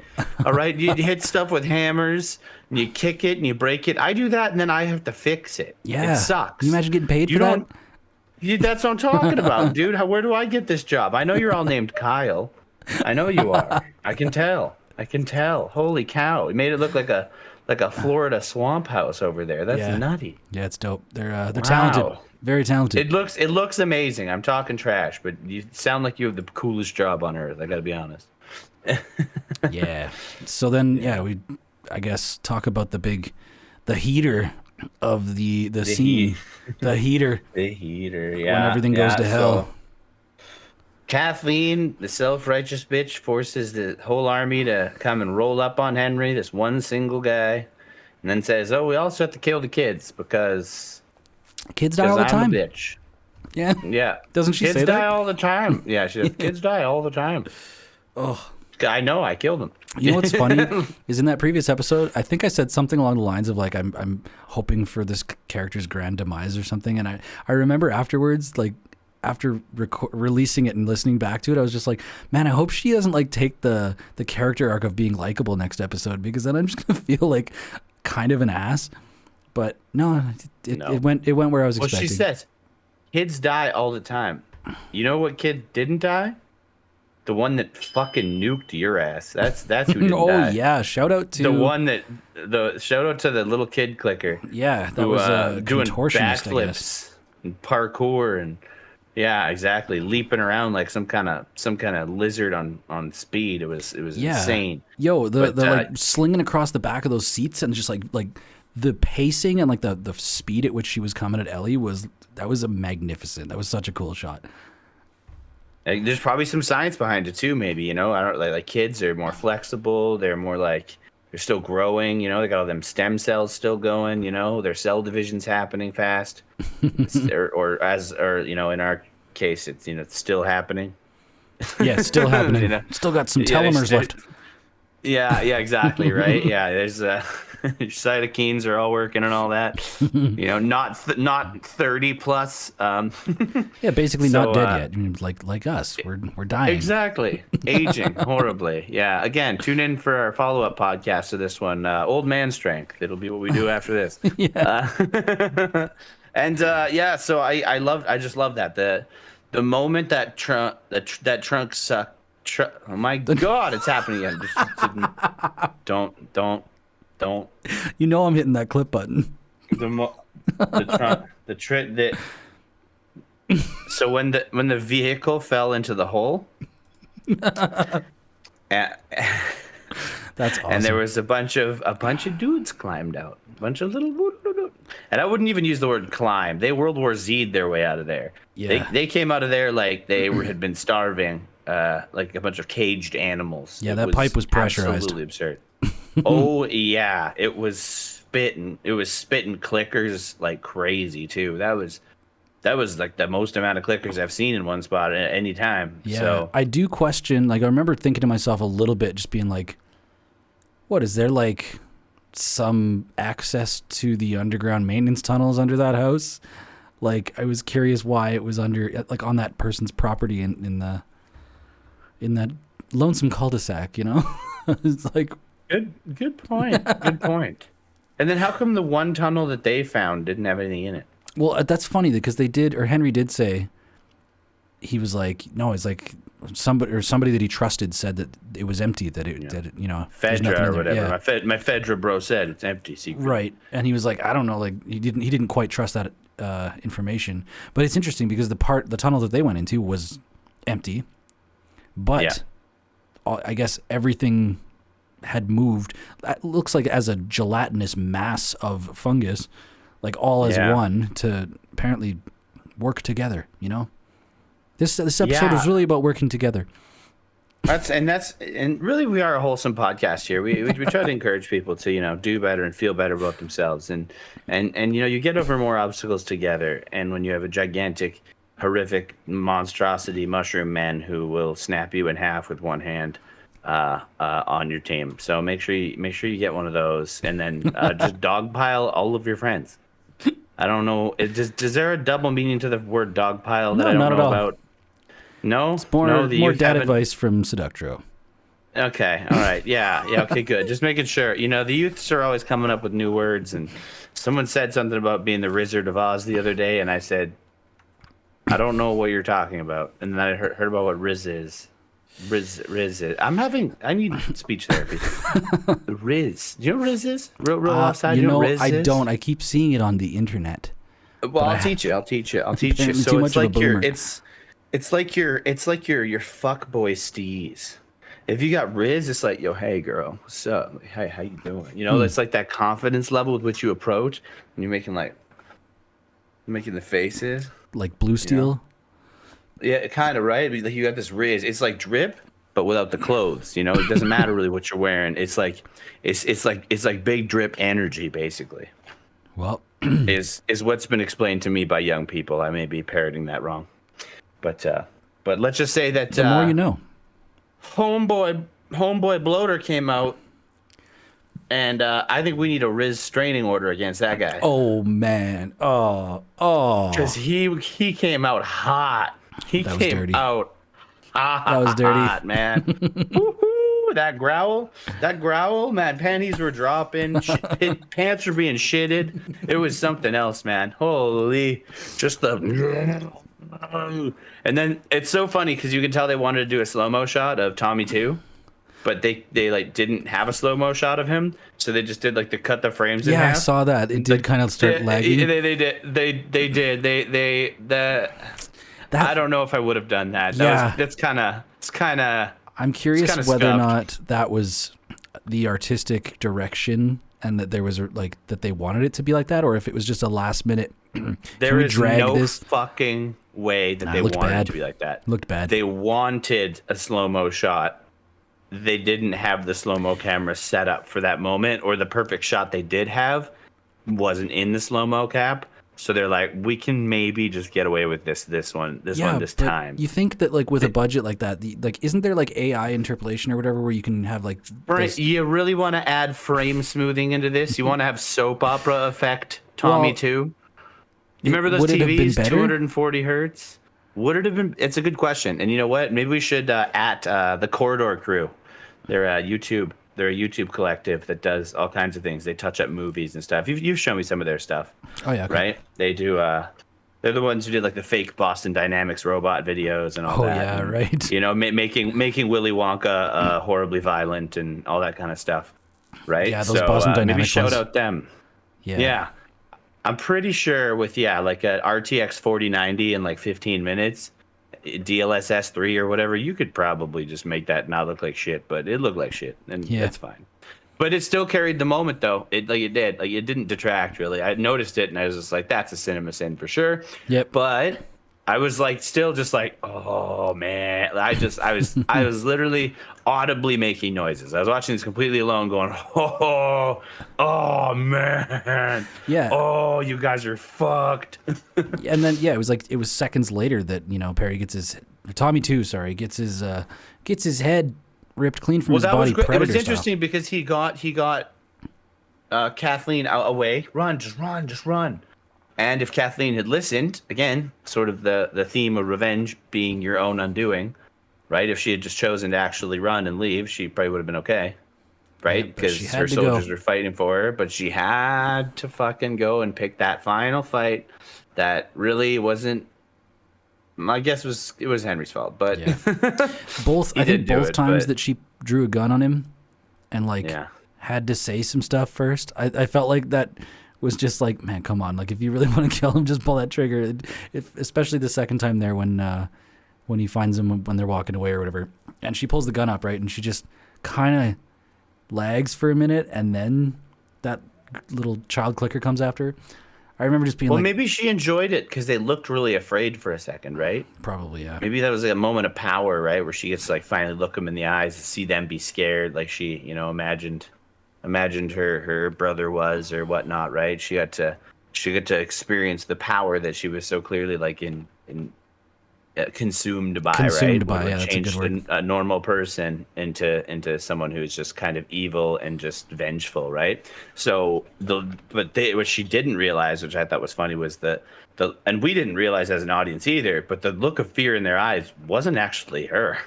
All right? You hit stuff with hammers, and you kick it and you break it. I do that and then I have to fix it. Yeah. It sucks. Can you imagine getting paid for that? That's what I'm talking about, dude. Where do I get this job? I know you're all named Kyle. I know you are. I can tell. Holy cow! We made it look like a Florida swamp house over there. That's nutty. Yeah, it's dope. They're talented. Very talented. It looks amazing. I'm talking trash, but you sound like you have the coolest job on earth. I got to be honest. Yeah. So then, we I guess talk about the heater of the scene. The heater. The heater, yeah. When everything goes to hell. So Kathleen, the self-righteous bitch, forces the whole army to come and roll up on Henry, this one single guy, and then says, "Oh, we also have to kill the kids because kids die all the time." I'm a bitch. Yeah. Yeah. Doesn't she say that? Kids die all the time. Yeah, she says, kids die all the time. Oh. I know, I killed them. You know what's funny is in that previous episode, I think I said something along the lines of like I'm hoping for this character's grand demise or something, and I remember afterwards, like after releasing it and listening back to it, I was just like, man, I hope she doesn't like take the character arc of being likable next episode, because then I'm just gonna feel like kind of an ass. But no, it went where I was expecting. Well, she says kids die all the time. You know what kid didn't die? The one that fucking nuked your ass. That's who didn't die. Oh yeah, shout out to the one that shout out to the little kid clicker. Yeah, that was doing contortionist, backflips and parkour and yeah, exactly, leaping around like some kind of lizard on speed. It was insane. Yo, the like slinging across the back of those seats and just like the pacing and like the speed at which she was coming at Ellie was magnificent. That was such a cool shot. There's probably some science behind it too, maybe, I don't like kids are more flexible, they're more like they're still growing, they got all them stem cells still going, their cell division's happening fast. or in our case it's still happening. Yeah, it's still happening. Still got some telomeres left. Yeah, exactly, right? Yeah, there's your cytokines are all working and all that. Not 30 plus. Yeah, basically not dead yet. Like us, we're dying. Exactly, aging horribly. Yeah. Again, tune in for our follow-up podcast to this one, Old Man Strength. It'll be what we do after this. Yeah. So I just love that the moment that trunk sucked. Oh my God, it's happening again. Don't. I'm hitting that clip button. So when the vehicle fell into the hole, And, That's awesome. and there was a bunch of dudes climbed out, a bunch of little, and I wouldn't even use the word climb. They World War Z'd their way out of there. Yeah. They came out of there like had been starving, like a bunch of caged animals. Yeah, that pipe was pressurized. Absolutely absurd. Oh yeah, it was spitting. It was spitting clickers like crazy too. That was like the most amount of clickers I've seen in one spot at any time. Yeah, so. I do question. Like, I remember thinking to myself a little bit, just being like, "What is there like some access to the underground maintenance tunnels under that house?" Like, I was curious why it was under, like, on that person's property in that lonesome cul-de-sac. You know, it's like Good point. Good point. And then how come the one tunnel that they found didn't have anything in it? Well, that's funny because Henry did say, he was like, no, it's like somebody that he trusted said that it was empty, that it there's nothing Fedra in or there. whatever. Yeah. My Fedra bro said it's empty. Secret. Right. And he was like, I don't know, like he didn't quite trust that information. But it's interesting because the tunnel that they went into was empty, but I guess everything had moved. It looks like as a gelatinous mass of fungus, like all as one, to apparently work together. You know, this episode is really about working together. And really we are a wholesome podcast here. We try to encourage people to do better and feel better about themselves, and you get over more obstacles together. And when you have a gigantic, horrific monstrosity mushroom man who will snap you in half with one hand on your team, so make sure you get one of those, and then just dogpile all of your friends. I don't know. Is there a double meaning to the word dogpile that I don't know about? No, it's more dad advice from Seductro. Okay, all right, yeah, okay, good. Just making sure. The youths are always coming up with new words, and someone said something about being the Wizard of Oz the other day, and I said, I don't know what you're talking about, and then I heard about what Riz is. Riz is. I need speech therapy. Riz. Do you know what Riz is? Real offside. You know what Riz I is? don't. I keep seeing it on the internet. Well, I'll teach you. So it's like it's like your fuck boy steez. If you got Riz, it's like, yo, hey girl, what's up? Hey, how you doing? It's like that confidence level with which you approach, and you're making the faces. Like Blue Steel. Yeah, kind of, right? Like you got this Riz. It's like drip, but without the clothes. It doesn't matter really what you're wearing. It's like big drip energy, basically. Well, is what's been explained to me by young people. I may be parroting that wrong, but let's just say that the more you know. Homeboy Bloater came out, and I think we need a Riz straining order against that guy. Oh man, because he came out hot. He came out hot. That was dirty, hot, man. Woo-hoo, that growl, man. Panties were dropping, pants were being shitted. It was something else, man. Holy, just the. And then it's so funny because you can tell they wanted to do a slow-mo shot of Tommy too, but they like didn't have a slow-mo shot of him, so they just did like to cut the frames in half. Yeah, I saw that. It did kind of start lagging. They did. I don't know if I would have done that. It's kind of. I'm curious whether or not that was the artistic direction, and that there was that they wanted it to be like that, or if it was just a last minute. There is no fucking way that they wanted it to be like that. Looked bad. They wanted a slow-mo shot. They didn't have the slow-mo camera set up for that moment, or the perfect shot they did have wasn't in the slow-mo cap. So they're like, we can maybe just get away with this time. You think that with a budget like that, isn't there AI interpolation or whatever where you can have you really want to add frame smoothing into this? You want to have soap opera effect Tommy too? You remember those TVs, 240 hertz? Would it have been? It's a good question. And you know what? Maybe we should at the Corridor Crew. They're YouTube. They're a YouTube collective that does all kinds of things. They touch up movies and stuff. You've shown me some of their stuff. Oh yeah, okay. Right? They do. They're the ones who did the fake Boston Dynamics robot videos and all that. Oh yeah, and, right. Making Willy Wonka horribly violent and all that kind of stuff. Right? Yeah, those Boston Dynamics. Maybe shout out them. Yeah. I'm pretty sure with an RTX 4090 in 15 minutes, DLSS 3 or whatever, you could probably just make that not look like shit, but it looked like shit, and that's fine. But it still carried the moment, though. It did. Like, it didn't detract, really. I noticed it, and I was just like, that's a cinema sin for sure. Yep. But I was like, still just like, oh man. I was literally audibly making noises. I was watching this completely alone, going, oh man. Yeah. Oh, you guys are fucked. And then it was seconds later that, you know, Perry gets his Tommy too, sorry, gets his head ripped clean from his body. It was interesting because he got Kathleen away. Just run. And if Kathleen had listened, again, sort of the theme of revenge being your own undoing, right? If she had just chosen to actually run and leave, she probably would have been okay, right? Because her soldiers were fighting for her, but she had to fucking go and pick that final fight that really wasn't. I guess it was Henry's fault, but I think both times that she drew a gun on him and had to say some stuff first, I felt like that was just like, man, come on, like if you really want to kill him, just pull that trigger. Especially the second time there when he finds him when they're walking away or whatever, and she pulls the gun up, right, and she just kind of lags for a minute, and then that little child clicker comes after her. I remember just being maybe she enjoyed it because they looked really afraid for a second, right? Probably, yeah. Maybe that was like a moment of power, right? Where she gets to like finally look them in the eyes and see them be scared, like she, you know, imagined her brother was or whatnot, right? She got to experience the power that she was so clearly like consumed by, right? Yeah, changed a normal person into someone who's just kind of evil and just vengeful, right? So what she didn't realize, which I thought was funny, was and we didn't realize as an audience either, but the look of fear in their eyes wasn't actually her.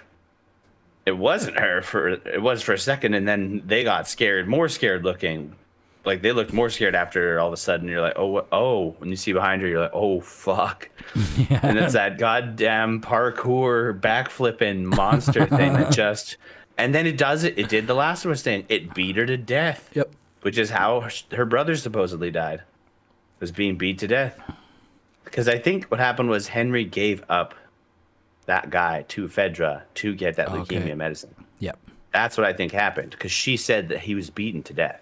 It wasn't her it was for a second, and then they got scared, more scared looking. Like they looked more scared after all of a sudden. You're like, oh, when you see behind her, you're like, oh, fuck. Yeah. And it's that goddamn parkour backflipping monster thing that just, and then it did the Last of Us thing. It beat her to death. Yep. Which is how her brother supposedly died, was being beat to death. Because I think what happened was Henry gave up that guy to Fedra to get that leukemia medicine. Yep. That's what I think happened, because she said that he was beaten to death.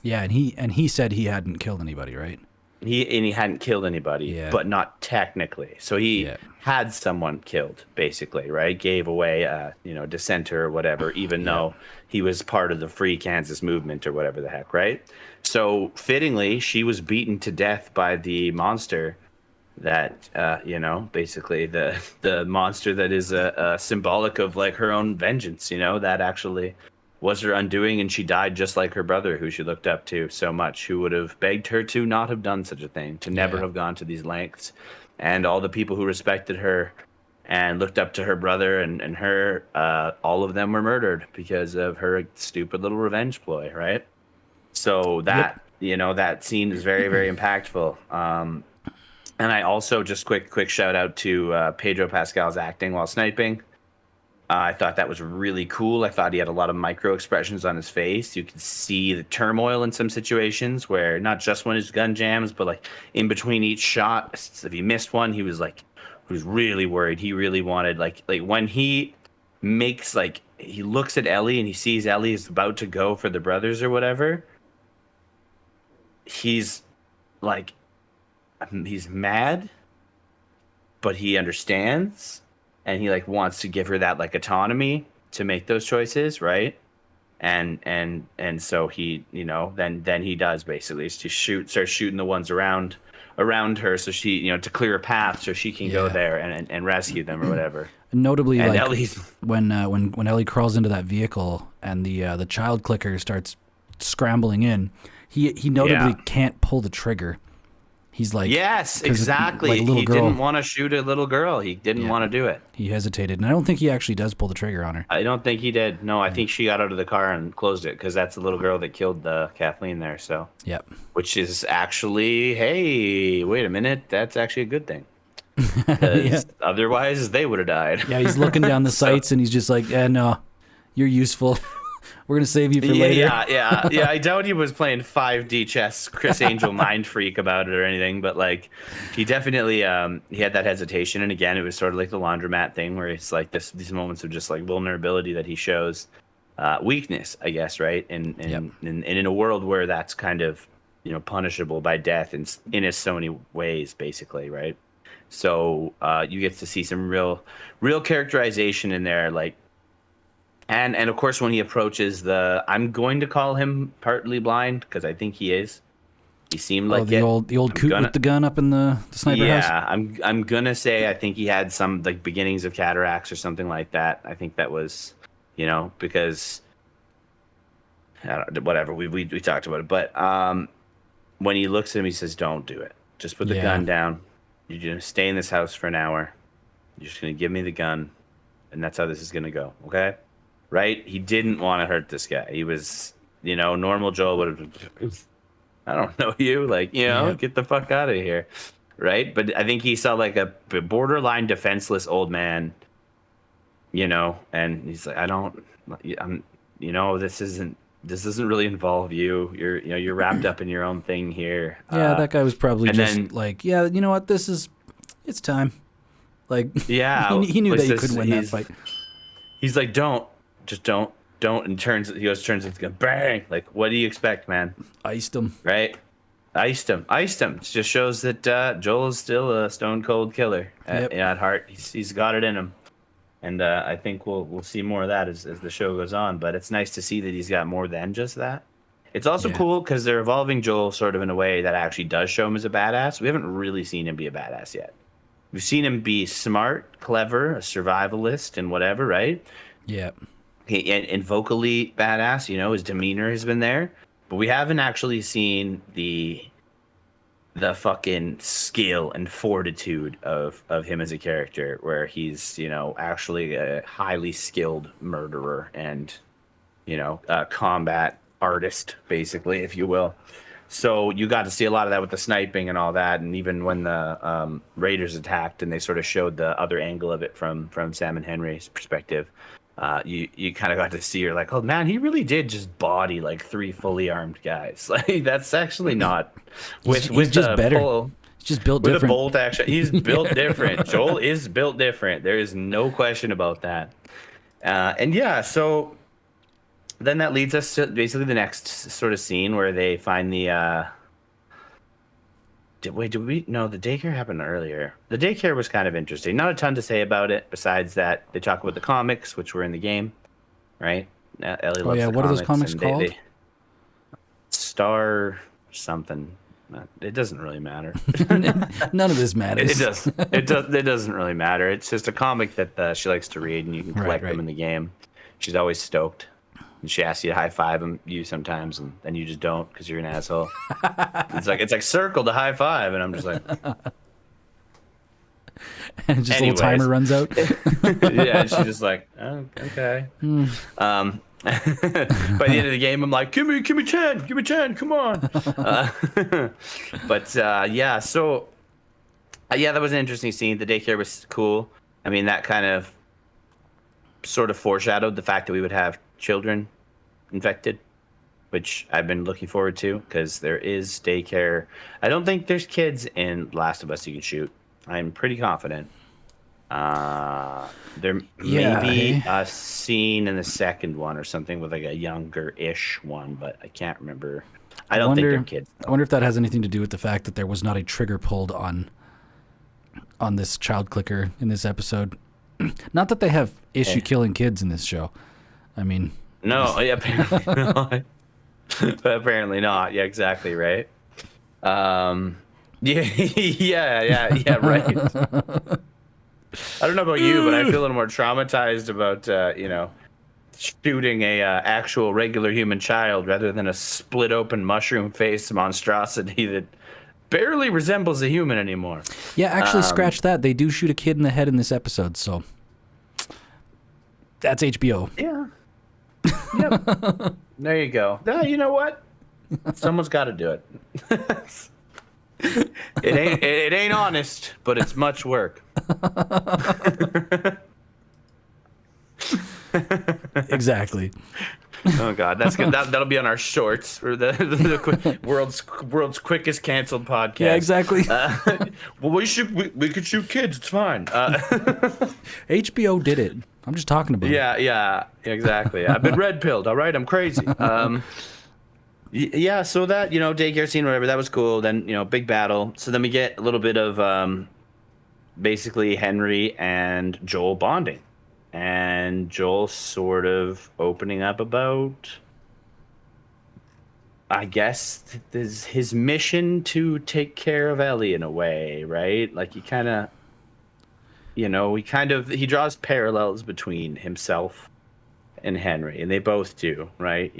Yeah, and he said he hadn't killed anybody, right? He hadn't killed anybody, but not technically. So he had someone killed, basically, right? Gave away, dissenter or whatever, even though he was part of the Free Kansas movement or whatever the heck, right? So fittingly, she was beaten to death by the monster that, basically the monster that is symbolic of like her own vengeance, that actually was her undoing, and she died just like her brother, who she looked up to so much, who would have begged her to not have done such a thing, to never have gone to these lengths. And all the people who respected her and looked up to her brother and her, all of them were murdered because of her stupid little revenge ploy, right? So that, that scene is very, very impactful. And I also, just quick shout out to Pedro Pascal's acting while sniping. I thought that was really cool. I thought he had a lot of micro expressions on his face. You could see the turmoil in some situations where not just when his gun jams, but like in between each shot, if he missed one, he was really worried. He really wanted like when he makes he looks at Ellie and he sees Ellie is about to go for the brothers or whatever. He's mad, but he understands. And he wants to give her that autonomy to make those choices, right? And so he, then he does basically is to starts shooting the ones around her, so she, to clear a path so she can go there and rescue them or whatever. Notably, and Ellie's... when Ellie crawls into that vehicle and the child clicker starts scrambling in, he notably can't pull the trigger. He's like, yes, exactly. He didn't want to shoot a little girl. He didn't want to do it. He hesitated, and I don't think he actually does pull the trigger on her. I don't think he did. No, I think she got out of the car and closed it, because that's the little girl that killed Kathleen there. So, which is actually, hey, wait a minute, that's actually a good thing. Otherwise, they would have died. Yeah, he's looking down the sights, and he's just like, no, you're useful. We're gonna save you for later. Yeah. I doubt he was playing 5D chess, Chris Angel mind freak about it or anything, but like, he definitely he had that hesitation, and again, it was sort of like the laundromat thing, where it's like these moments of just like vulnerability that he shows, weakness, I guess, right? And in a world where that's kind of punishable by death in so many ways, basically, right? So you get to see some real characterization in there, like. And of course, when he approaches I'm going to call him partly blind, because I think he is. He seemed like the old coot with the gun up in the sniper house. Yeah, I'm gonna say I think he had some like beginnings of cataracts or something like that. I think that was, because whatever we talked about it, but when he looks at him, he says, "Don't do it. Just put the gun down. You're gonna stay in this house for an hour. You're just gonna give me the gun, and that's how this is gonna go. Okay." Right? He didn't want to hurt this guy. He was, normal Joel would have, I don't know you, like, get the fuck out of here. Right? But I think he saw like a borderline defenseless old man, and he's like, this doesn't really involve you. You're wrapped up in your own thing here. Yeah, that guy was probably like, you know what? It's time. Like, yeah, he knew that he couldn't win that fight. He's like, just don't, and turns it, going bang. Like, what do you expect, man? Iced him. Right? Iced him. It just shows that Joel is still a stone cold killer at heart. He's got it in him. And I think we'll see more of that as the show goes on. But it's nice to see that he's got more than just that. It's also cool because they're evolving Joel sort of in a way that actually does show him as a badass. We haven't really seen him be a badass yet. We've seen him be smart, clever, a survivalist, and whatever, right? Yeah. And vocally badass, his demeanor has been there. But we haven't actually seen the fucking skill and fortitude of him as a character, where he's, actually a highly skilled murderer and, a combat artist, basically, if you will. So you got to see a lot of that with the sniping and all that, and even when the Raiders attacked and they sort of showed the other angle of it from Sam and Henry's perspective, you kind of got to see, you're like, oh man, he really did just body like 3 fully armed guys. Like, that's actually not he's just better. He's just built different. With a bolt action, he's built different. Joel is built different. There is no question about that. So then that leads us to basically the next sort of scene where they find the the daycare happened earlier. The daycare was kind of interesting. Not a ton to say about it besides that they talk about the comics, which were in the game, right? Ellie loves the what are those comics called? Star something. It doesn't really matter. None of this matters. It doesn't really matter. It's just a comic that she likes to read, and you can collect them in the game. She's always stoked. And she asks you to high five you sometimes, and then you just don't because you're an asshole. It's like circle to high five, and I'm just like, and just a little timer runs out. Yeah, and she's just like, oh, okay. By the end of the game, I'm like, give me 10, come on. So that was an interesting scene. The daycare was cool. I mean, that kind of sort of foreshadowed the fact that we would have children infected, which I've been looking forward to, because there is daycare. I don't think there's kids in Last of Us you can shoot. I'm pretty confident. There may be a scene in the second one or something with like a younger-ish one, but I can't remember. I don't think they're kids, though. I wonder if that has anything to do with the fact that there was not a trigger pulled on this child clicker in this episode. Not that they have issue killing kids in this show. I mean, no, apparently not. Apparently not. Yeah, exactly, right. Yeah, right. I don't know about you, but I feel a little more traumatized about shooting a actual regular human child rather than a split open mushroom face monstrosity that barely resembles a human anymore. Yeah, actually, scratch that. They do shoot a kid in the head in this episode, so that's HBO. Yeah. Yep. There you go. You know what? Someone's got to do it. It ain't honest, but it's much work. Exactly. Oh God, that's good. That'll be on our shorts for the world's quickest canceled podcast. Yeah, exactly. Well, we could shoot kids. It's fine. HBO did it. I'm just talking about it. Yeah, exactly. I've been red pilled. All right, I'm crazy. Yeah. So that daycare scene, whatever, that was cool. Then big battle. So then we get a little bit of basically Henry and Joel bonding. And Joel sort of opening up about, I guess, his mission to take care of Ellie in a way, right? Like he draws parallels between himself and Henry, and they both do, right?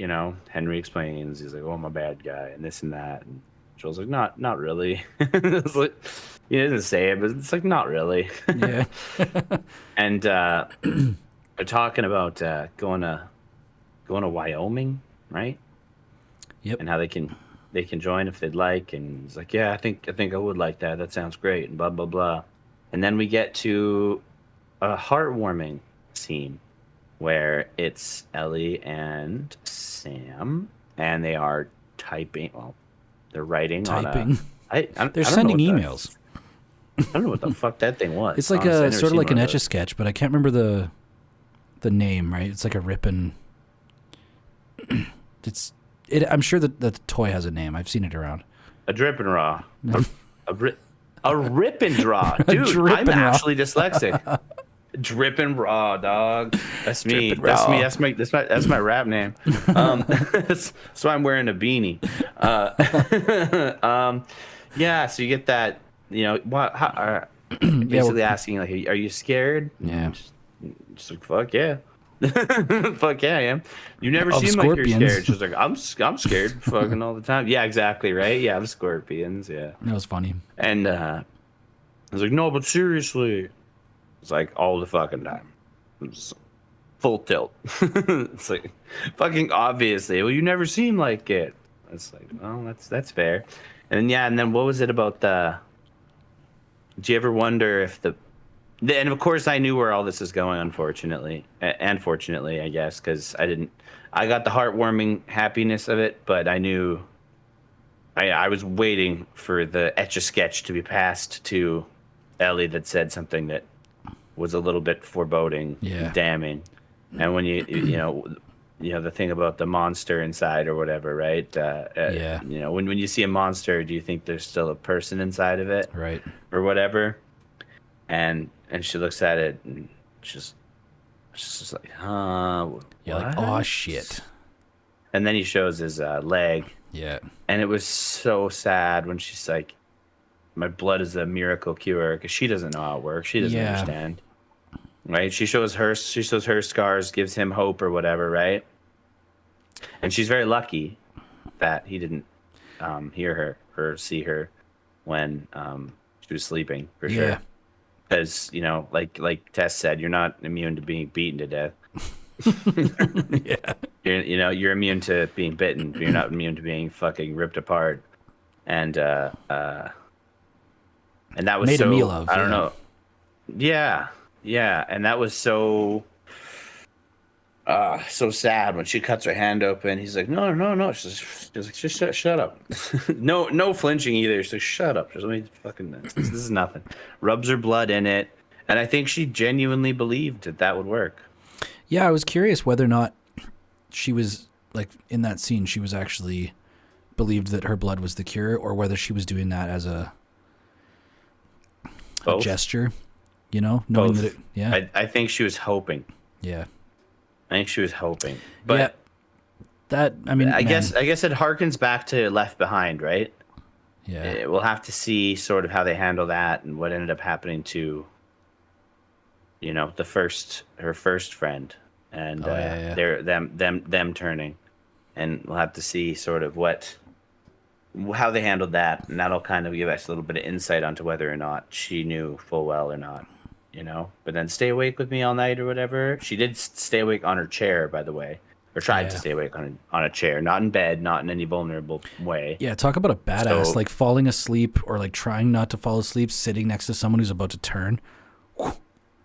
Henry explains, he's like, "Oh, I'm a bad guy," and this and that, and Joel's like, "Not really." It's like, he doesn't say it, but it's like, not really. Yeah. And they're talking about going to Wyoming, right? Yep. And how they can join if they'd like. And he's like, "Yeah, I think I would like that. That sounds great." And blah blah blah. And then we get to a heartwarming scene where it's Ellie and Sam, and they are typing. Well, they're writing. They're sending emails. I don't know what the fuck that thing was. It's like sort of like an Etch-a-Sketch, but I can't remember the name, right? It's like a rippin'. I'm sure that the toy has a name. I've seen it around. A drip and raw. A rip and draw, dude. I'm actually dyslexic. Drip and raw, dog. That's me. That's me. That's my rap name. So I'm wearing a beanie. Yeah. So you get that. Basically asking like, "Are you scared?" Yeah. Just like, fuck yeah. Fuck yeah, I am. You never seem like you're scared. She's like, I'm scared fucking all the time. Yeah, exactly, right? Yeah, of scorpions, yeah. That was funny. And I was like, no, but seriously. It's like all the fucking time. It's full tilt. It's like, fucking obviously. Well, you never seem like it. It's like, well, that's fair. And then what was it about did you ever wonder if and of course I knew where all this is going, unfortunately, and fortunately, I guess, because I got the heartwarming happiness of it, but I knew I was waiting for the Etch-a-Sketch to be passed to Ellie that said something that was a little bit foreboding, damning. And when the thing about the monster inside or whatever, right? When you see a monster, do you think there's still a person inside of it, right, or whatever? And she looks at it and she's just like, you're like, oh shit. And then he shows his leg. Yeah. And it was so sad when she's like, my blood is a miracle cure, because she doesn't know how it works. She doesn't understand. Right? She shows her scars, gives him hope or whatever, right? And she's very lucky that he didn't hear her or see her when she was sleeping, for sure. Because, like Tess said, you're not immune to being beaten to death. Yeah. You're immune to being bitten, but you're not immune to being fucking ripped apart. And that was made so, a meal of. I don't know. Yeah. And that was so sad when she cuts her hand open. He's like, no. She's like, just shut up. no flinching either. She's like, shut up. Just let me fucking. This is nothing. Rubs her blood in it, and I think she genuinely believed that would work. Yeah, I was curious whether or not she was like in that scene. She was actually believed that her blood was the cure, or whether she was doing that as a gesture. Knowing Both. that it. Yeah. I think she was hoping. Yeah. I think she was hoping, but I guess it harkens back to Left Behind, right? Yeah, we'll have to see sort of how they handle that and what ended up happening to, her first friend, and them turning, and we'll have to see sort of how they handled that, and that'll kind of give us a little bit of insight onto whether or not she knew full well or not. But then stay awake with me all night or whatever. She did stay awake on her chair, by the way, or tried to stay awake on a chair, not in bed, not in any vulnerable way. Yeah, talk about a badass, like falling asleep or like trying not to fall asleep, sitting next to someone who's about to turn.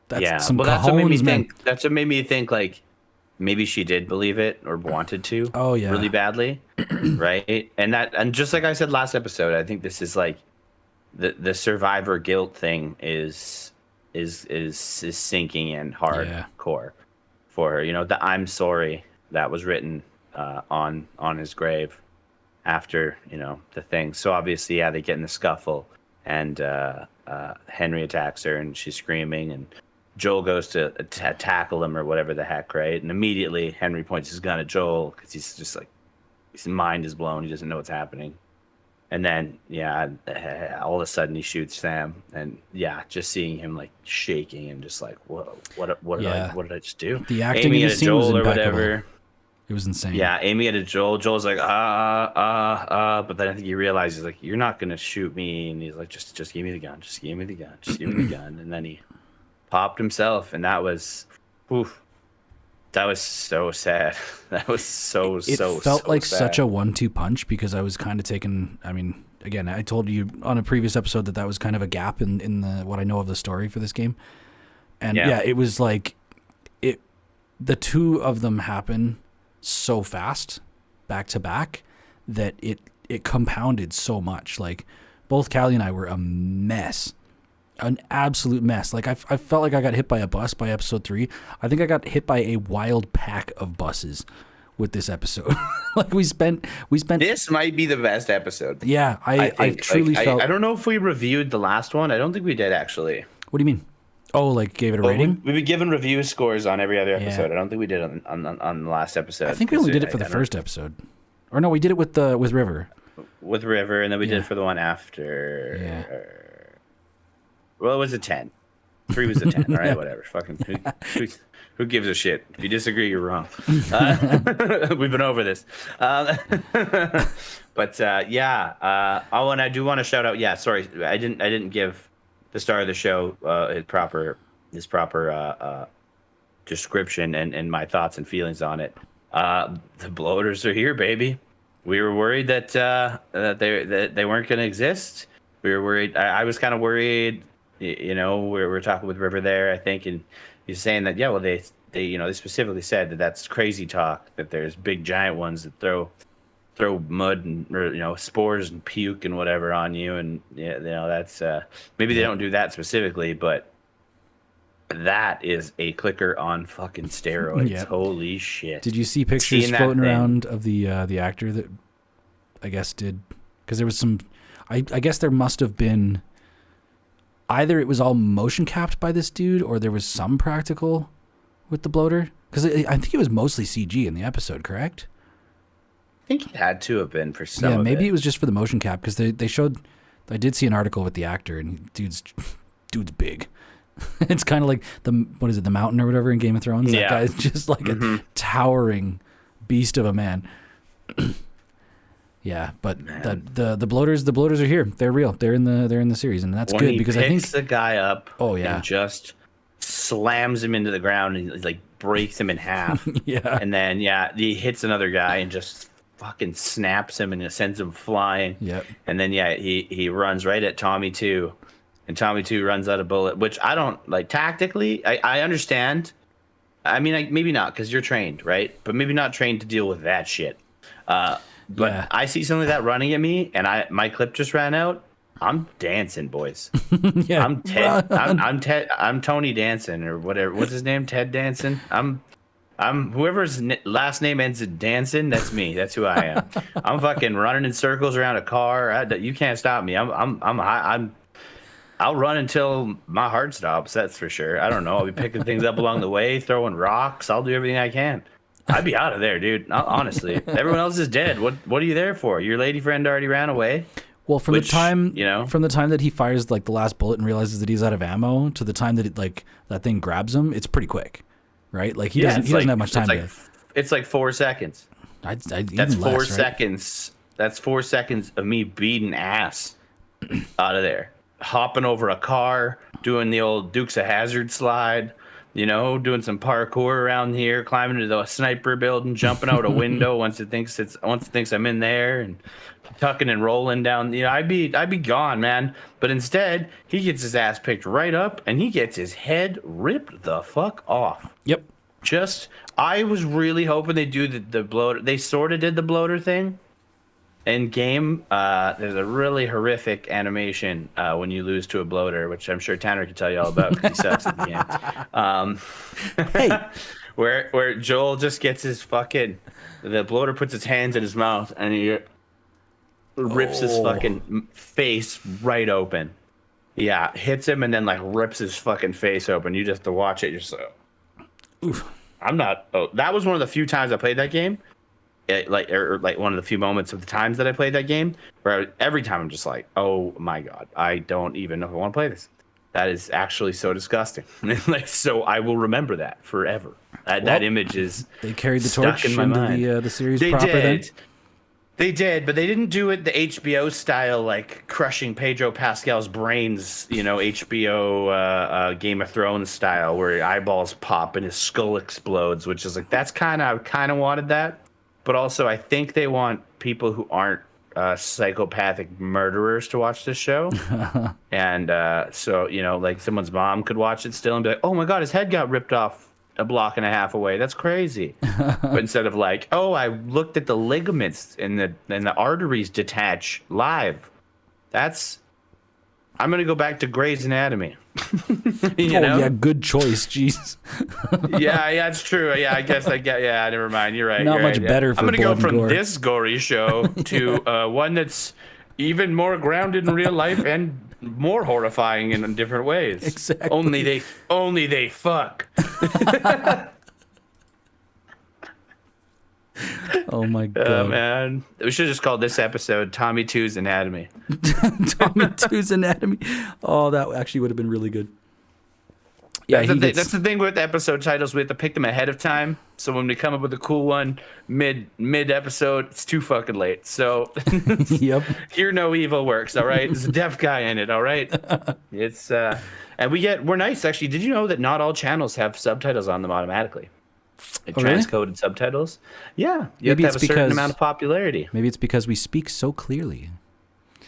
That's some that's what made me cojones, man. think. That's what made me think. Like, maybe she did believe it or wanted to. Oh yeah, really badly, right? And just like I said last episode, I think this is like the survivor guilt thing is sinking in hardcore for her. You know, the "I'm sorry" that was written on his grave after, you know, the thing. So obviously, yeah, they get in the scuffle, and Henry attacks her, and she's screaming, and Joel goes to tackle him or whatever the heck, right? And immediately Henry points his gun at Joel because he's just like, his mind is blown. He doesn't know what's happening. And then, yeah, all of a sudden he shoots Sam, and yeah, just seeing him like shaking and just like, whoa, what did I just do? The acting aiming in at the scene Joel was or impeccable. whatever. It was insane. Yeah, aiming at Joel. Joel's like, but then I think he realizes like, you're not gonna shoot me, and he's like, just give me the gun, just give me the gun, just give me the gun, and then he popped himself, and that was, oof. That was so sad. That was so felt like sad. such a 1-2 punch, because I was kind of taken. I mean, again, I told you on a previous episode that was kind of a gap in the what I know of the story for this game, and yeah, it was like the two of them happen so fast, back to back, that it compounded so much. Like both Callie and I were a mess. An absolute mess. Like I felt like I got hit by a bus by episode 3. I think I got hit by a wild pack of buses with this episode. Like we spent. This might be the best episode. Yeah, I truly felt. I don't know if we reviewed the last one. I don't think we did actually. What do you mean? Oh, like gave it a rating? We've been given review scores on every other episode. I don't think we did on the last episode. I think we only did it for the first episode. Or no, we did it with River. With River, and then we did it for the one after. Yeah. Well, it was a 10. 3 was a 10. All right, whatever. Fucking who gives a shit? If you disagree, you're wrong. We've been over this. But yeah. Oh, and I do want to shout out. Yeah, sorry, I didn't give the star of the show his proper description and my thoughts and feelings on it. The bloaters are here, baby. We were worried that they weren't going to exist. We were worried. I was kind of worried. You know, we're talking with River there, I think, and he's saying that, yeah, well, they specifically said that that's crazy talk, that there's big giant ones that throw mud and, or, you know, spores and puke and whatever on you, and yeah, you know, that's maybe they don't do that specifically, but that is a clicker on fucking steroids. Yep. Holy shit! Did you see pictures floating around of the actor that I guess did? Because there was some. I guess there must have been. Either it was all motion capped by this dude, or there was some practical with the bloater. Because I think it was mostly CG in the episode, correct? I think it had to have been for some. Yeah, maybe it was just for the motion cap, because they showed. I did see an article with the actor, and dude's big. It's kind of like the mountain or whatever in Game of Thrones. Yeah. That guy's just like a towering beast of a man. Yeah, but the bloaters are here. They're real. They're in the series, and that's good because I think the guy up. Oh yeah, and just slams him into the ground and like breaks him in half. Yeah, and then he hits another guy and just fucking snaps him and sends him flying. Yep. And then he runs right at Tommy 2, and Tommy 2 runs out of bullet, which I don't like tactically. I understand. I mean, maybe not because you're trained, right? But maybe not trained to deal with that shit. But yeah. I see something like that running at me, and my clip just ran out. I'm dancing, boys. Yeah, I'm Ted. I'm Tony Danson or whatever. What's his name? Ted Danson. I'm whoever's last name ends in Danson. That's me. That's who I am. I'm fucking running in circles around a car. You can't stop me. I'll run until my heart stops. That's for sure. I don't know. I'll be picking things up along the way, throwing rocks. I'll do everything I can. I'd be out of there, dude. Honestly, everyone else is dead. What are you there for? Your lady friend already ran away. Well, from the time that he fires like the last bullet and realizes that he's out of ammo to the time that that thing grabs him, it's pretty quick, right? Like he doesn't have much time. It's like 4 seconds. That's 4 seconds. That's 4 seconds of me beating ass out of there, hopping over a car, doing the old Dukes of Hazzard slide. You know, doing some parkour around here, climbing into the sniper building, jumping out a window once it thinks I'm in there, and tucking and rolling down. You know, I'd be gone, man. But instead, he gets his ass picked right up, and he gets his head ripped the fuck off. Yep. I was really hoping they do the bloater. They sort of did the bloater thing in game. There's a really horrific animation when you lose to a bloater, which I'm sure Tanner can tell you all about because he sucks at the game. Hey, where Joel just gets the bloater puts its hands in his mouth and he rips his fucking face right open. Yeah, hits him and then like rips his fucking face open. You just have to watch it yourself. Oof. That was one of the few times I played that game. Like one of the few moments of the times that I played that game where every time I'm just like, oh my God, I don't even know if I want to play this. That is actually so disgusting. So I will remember that forever. That image is they carried the torch in my mind. The series proper then? They did, but they didn't do it the HBO style, like crushing Pedro Pascal's brains, HBO Game of Thrones style, where eyeballs pop and his skull explodes, which is like I kind of wanted that, but also I think they want people who aren't psychopathic murderers to watch this show, and so like someone's mom could watch it still and be like, oh my God, his head got ripped off a block and a half away. That's crazy. But instead of like, oh, I looked at the ligaments and the arteries detach live. I'm gonna go back to Grey's Anatomy. Yeah, good choice. Jeez. yeah, it's true. Yeah, I guess never mind. You're right. Not much better. I'm gonna go from this gory show to one that's even more grounded in real life and more horrifying in different ways. Exactly. Only they fuck. Oh my God, man! We should have just called this episode "Tommy 2's Anatomy." Tommy 2's Anatomy. Oh, that actually would have been really good. Yeah, that's the thing with episode titles. We have to pick them ahead of time. So when we come up with a cool one mid episode, it's too fucking late. So yep. Hear No Evil works. All right, there's a deaf guy in it. All right, it's and we're nice actually. Did you know that not all channels have subtitles on them automatically? Transcoded really? Subtitles. Yeah, you have to have a certain amount of popularity. Maybe it's because we speak so clearly.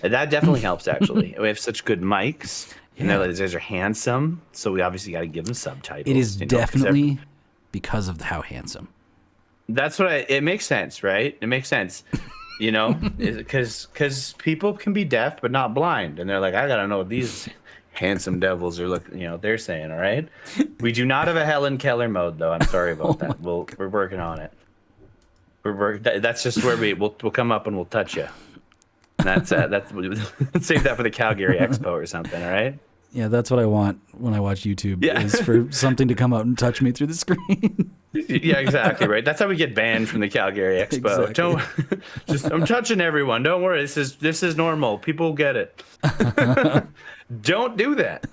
That definitely helps. Actually, we have such good mics. And those guys are handsome, so we obviously got to give them subtitles. It is definitely because of how handsome. That's it makes sense, right? It makes sense, because people can be deaf but not blind, and they're like, I gotta know what these handsome devils are looking. They're saying, all right. We do not have a Helen Keller mode though. I'm sorry about that. We're working on it. That's just where we'll come up and we'll touch you. That's save that for the Calgary Expo or something, all right? Yeah, that's what I want when I watch YouTube. Yeah. Is for something to come out and touch me through the screen. Yeah, exactly right. That's how we get banned from the Calgary Expo. Exactly. I'm touching everyone. Don't worry. This is normal. People get it. Don't do that.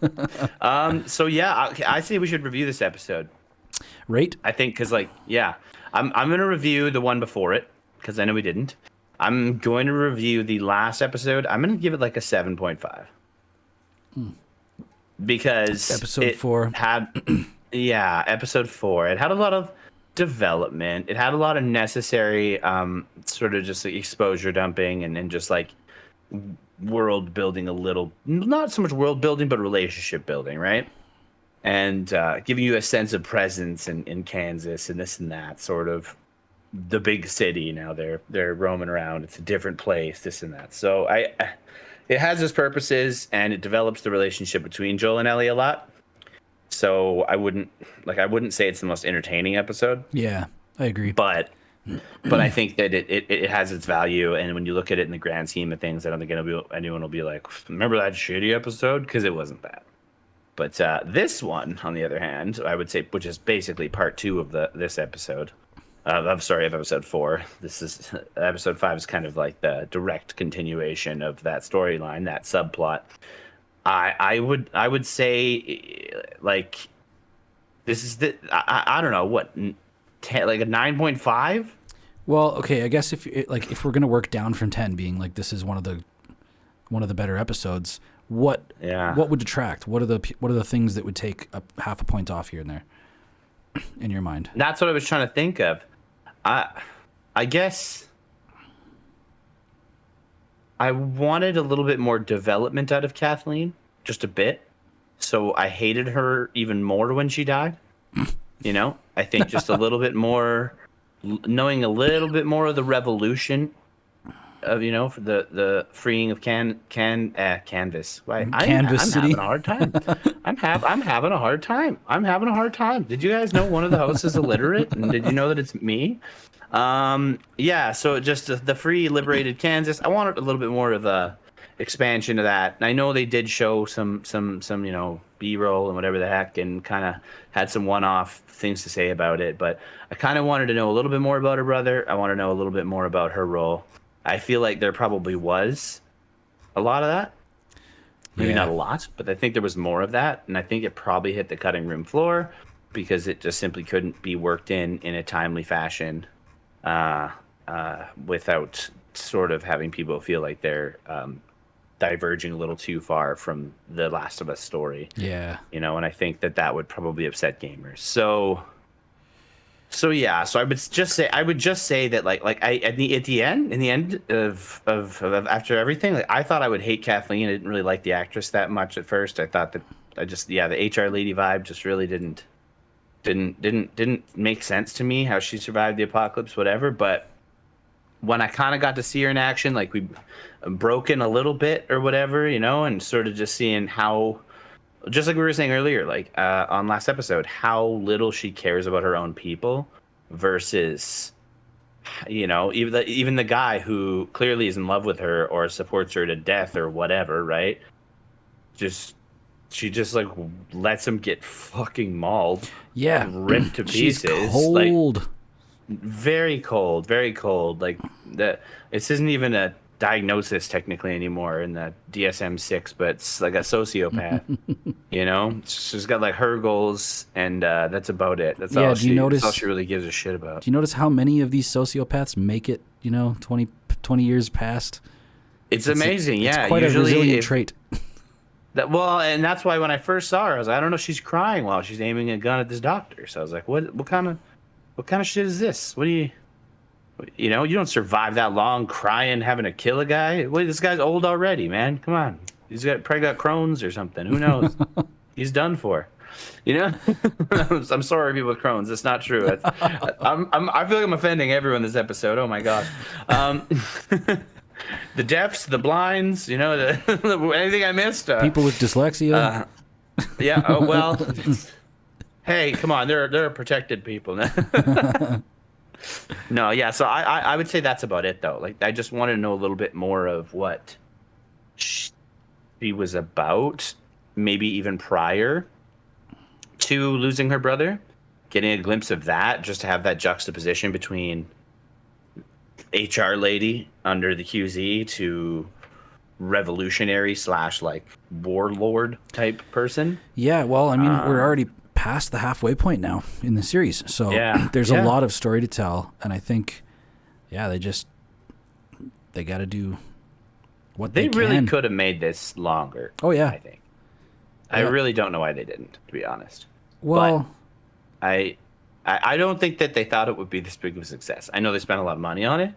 So yeah, I say we should review this episode. Right? I think because I'm gonna review the one before it because I know we didn't. I'm going to review the last episode. I'm going to give it like a 7.5. Because episode 4 had episode 4. It had a lot of development. It had a lot of necessary sort of just exposure dumping and just like world building a little, not so much world building, but relationship building, right? And giving you a sense of presence in Kansas and this and that sort of. The big city now they're roaming around. It's a different place, this and that. So it has its purposes and it develops the relationship between Joel and Ellie a lot. So I wouldn't say it's the most entertaining episode. Yeah, I agree. But I think that it has its value, and when you look at it in the grand scheme of things, I don't think anyone will be like, remember that shitty episode? Because it wasn't that. But this one, on the other hand, I would say, which is basically part 2 of this episode. I'm sorry, of episode 4. This is episode 5 is kind of like the direct continuation of that storyline, that subplot. I would say like this is I don't know what 10, like a 9.5. Well, okay, I guess if we're gonna work down from 10, being like this is one of the better episodes, what would detract? What are the things that would take half a point off here and there in your mind? That's what I was trying to think of. I guess I wanted a little bit more development out of Kathleen, just a bit. So I hated her even more when she died. You know, I think just a little bit more, knowing a little bit more of the revolution of, you know, for the freeing of canvas. Why I'm City. having a hard time. I'm having a hard time. I'm having a hard time. Did you guys know one of the hosts is illiterate? And did you know that it's me? Yeah. So just the free liberated Kansas. I wanted a little bit more of a expansion of that. And I know they did show some you know, B-roll and whatever the heck, and kind of had some one-off things to say about it. But I kind of wanted to know a little bit more about her brother. I want to know a little bit more about her role. I feel like there probably was a lot of that. Maybe not a lot, but I think there was more of that. And I think it probably hit the cutting room floor because it just simply couldn't be worked in a timely fashion without sort of having people feel like they're diverging a little too far from the Last of Us story. Yeah. You know, and I think that would probably upset gamers. So yeah, so I would just say that like at the end of after everything, like I thought I would hate Kathleen. I didn't really like the actress that much at first. I thought that the HR lady vibe just really didn't make sense to me, how she survived the apocalypse, whatever. But when I kind of got to see her in action, like we broken a little bit or whatever, you know, and sort of just seeing how, just like we were saying earlier, like on last episode, how little she cares about her own people versus, you know, even the guy who clearly is in love with her or supports her to death or whatever, right? She just like lets him get fucking mauled. Yeah. Ripped to pieces. She's cold. Like, very cold, very cold. Like this isn't even a diagnosis technically anymore in the DSM-6, but it's like a sociopath. You know, she's got like her goals, and that's about it. That's all she really gives a shit about. Do you notice how many of these sociopaths make it? You know, 20 years past. It's amazing. It's yeah, quite usually a resilient trait. And that's why when I first saw her, I was like, I don't know, she's crying while she's aiming a gun at this doctor. So I was like, what kind of shit is this? You know, you don't survive that long crying, having to kill a guy. Wait, this guy's old already, man. Come on. He's probably got Crohn's or something. Who knows? He's done for. You know? I'm sorry, people with Crohn's. It's not true. I feel like I'm offending everyone this episode. Oh my god. The deafs, the blinds, you know, anything I missed. People with dyslexia. Yeah. Oh well. Hey, come on. They're protected people. No, yeah. So I would say that's about it, though. Like, I just wanted to know a little bit more of what she was about, maybe even prior to losing her brother. Getting a glimpse of that, just to have that juxtaposition between HR lady under the QZ to revolutionary / like warlord type person. Yeah, well, I mean, we're already past the halfway point now in the series, so there's a lot of story to tell, and I think they got to do what they can. Really could have made this longer. Oh yeah, I think I really don't know why they didn't, to be honest. Well, but I don't think that they thought it would be this big of a success. I know they spent a lot of money on it,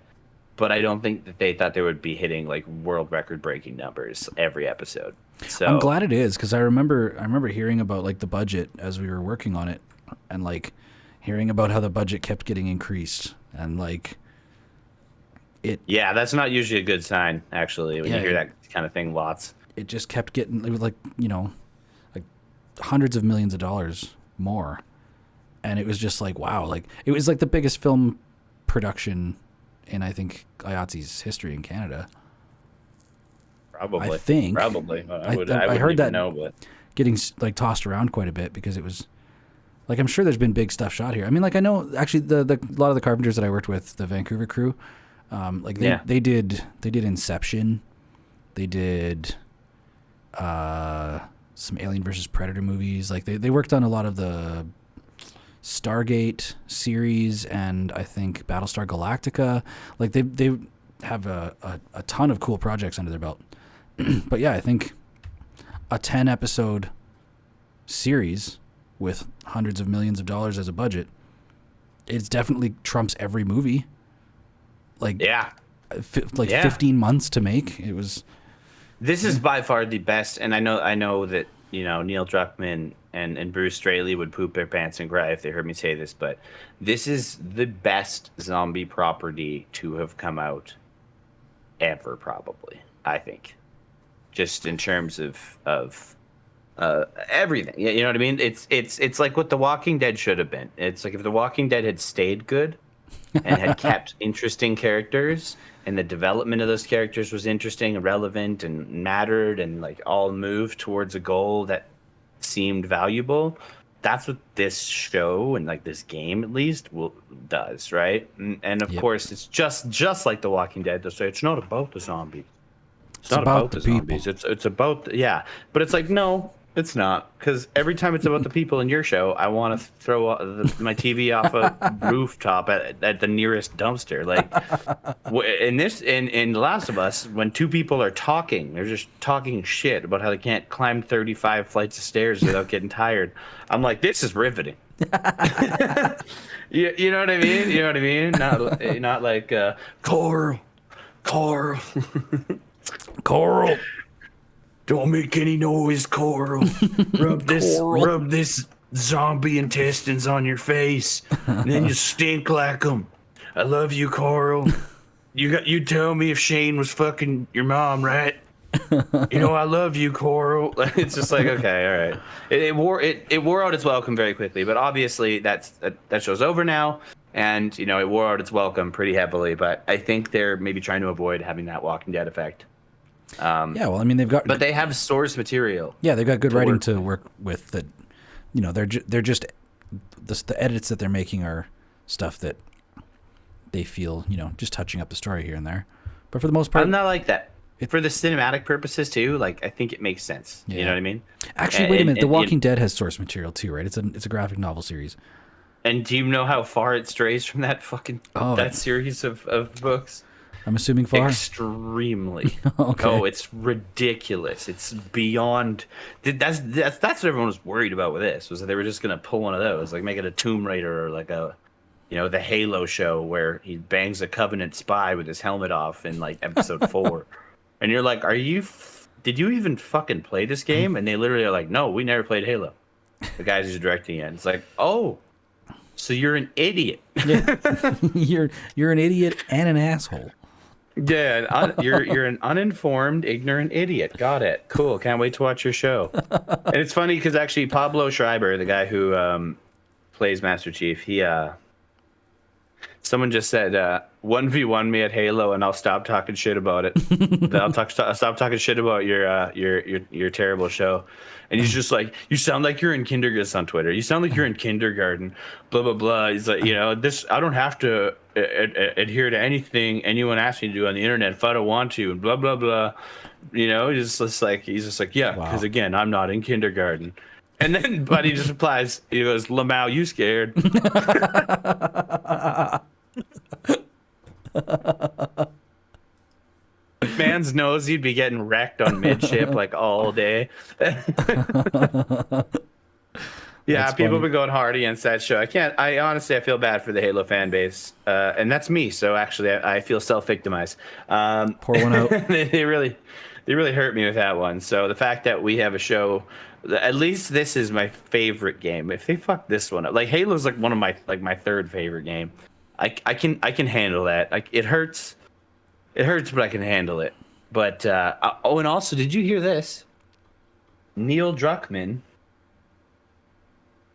but I don't think that they thought they would be hitting like world record breaking numbers every episode. So I'm glad it is, because I remember hearing about like the budget as we were working on it, and like hearing about how the budget kept getting increased, and like it. Yeah, that's not usually a good sign, actually, when you hear that kind of thing lots. It just kept getting, it was like, you know, like hundreds of millions of dollars more, and it was just like, wow, like it was like the biggest film production in, I think, IATSE's history in Canada. Probably. I think. Probably. I heard that but getting like tossed around quite a bit, because it was like, I'm sure there's been big stuff shot here. I mean, like, I know actually the a lot of the carpenters that I worked with, the Vancouver crew, like they did Inception, they did some Alien versus Predator movies. Like they worked on a lot of the Stargate series, and I think Battlestar Galactica. Like they have a ton of cool projects under their belt. But yeah, I think a 10-episode series with hundreds of millions of dollars as a budget, it's definitely trumps every movie. Like 15 months to make. It was. This is by far the best, and I know that, you know, Neil Druckmann and Bruce Straley would poop their pants and cry if they heard me say this, but this is the best zombie property to have come out ever, probably, I think. Just in terms of everything. You know what I mean? It's like what The Walking Dead should have been. It's like if The Walking Dead had stayed good and had kept interesting characters, and the development of those characters was interesting and relevant and mattered, and like all moved towards a goal that seemed valuable. That's what this show and like this game at least does, right? And of course, it's just like The Walking Dead. They say it's not about the zombies. It's not about the zombies. It's about but it's like, no, it's not, because every time it's about the people in your show, I want to throw my TV off a rooftop at the nearest dumpster. Like in The Last of Us, when two people are talking, they're just talking shit about how they can't climb 35 flights of stairs without getting tired. I'm like, this is riveting. You know what I mean? You know what I mean? Not like Coral. Don't make any noise, Coral. Rub this zombie intestines on your face, and then you stink like them. I love you, Coral. You tell me if Shane was fucking your mom, right? I love you, Coral. It's just like, okay, all right. It wore out its welcome very quickly, but obviously that show's over now, and it wore out its welcome pretty heavily. But I think they're maybe trying to avoid having that Walking Dead effect. Well, I mean, but they have source material. Yeah, they've got good writing to work with. That, they're just the edits that they're making are stuff that they feel, just touching up the story here and there. But for the most part, I'm not like that. For the cinematic purposes too, like, I think it makes sense. Yeah. You know what I mean? Actually, wait a minute. The Walking Dead has source material too, right? It's a graphic novel series. And do you know how far it strays from that that series of books? I'm assuming far. Extremely. Okay. Oh, it's ridiculous. It's beyond. That's what everyone was worried about with this, was that they were just gonna pull one of those, like make it a Tomb Raider or like a, the Halo show where he bangs a Covenant spy with his helmet off in like episode 4, and you're like, did you even fucking play this game? And they literally are like, no, we never played Halo. The guys who's directing it, it's like, oh, so you're an idiot. Yeah. you're an idiot and an asshole. Yeah, you're an uninformed, ignorant idiot. Got it. Cool. Can't wait to watch your show. And it's funny because actually Pablo Schreiber, the guy who plays Master Chief, someone just said 1v1 me at Halo and I'll stop talking shit about it. I'll stop talking shit about your terrible show. And he's just like, you sound like you're in kindergarten on Twitter. You sound like you're in kindergarten. Blah blah blah. He's like, this, I don't have to adhere to anything anyone asks me to do on the internet if I don't want to, and blah blah blah. He's just like, yeah, because again, I'm not in kindergarten. And then Buddy just replies, he goes, Lamau, you scared? Man's knows he'd be getting wrecked on midship like all day. Yeah, That's people funny. have been going hard against that show. I honestly feel bad for the Halo fan base. And that's me. So actually I feel self-victimized. Pour one out. They really hurt me with that one. So the fact that we have a show, at least this is my favorite game. If they fuck this one up, like Halo's like one of my third favorite game. I can handle that. It hurts, but I can handle it. But and also, did you hear this? Neil Druckmann.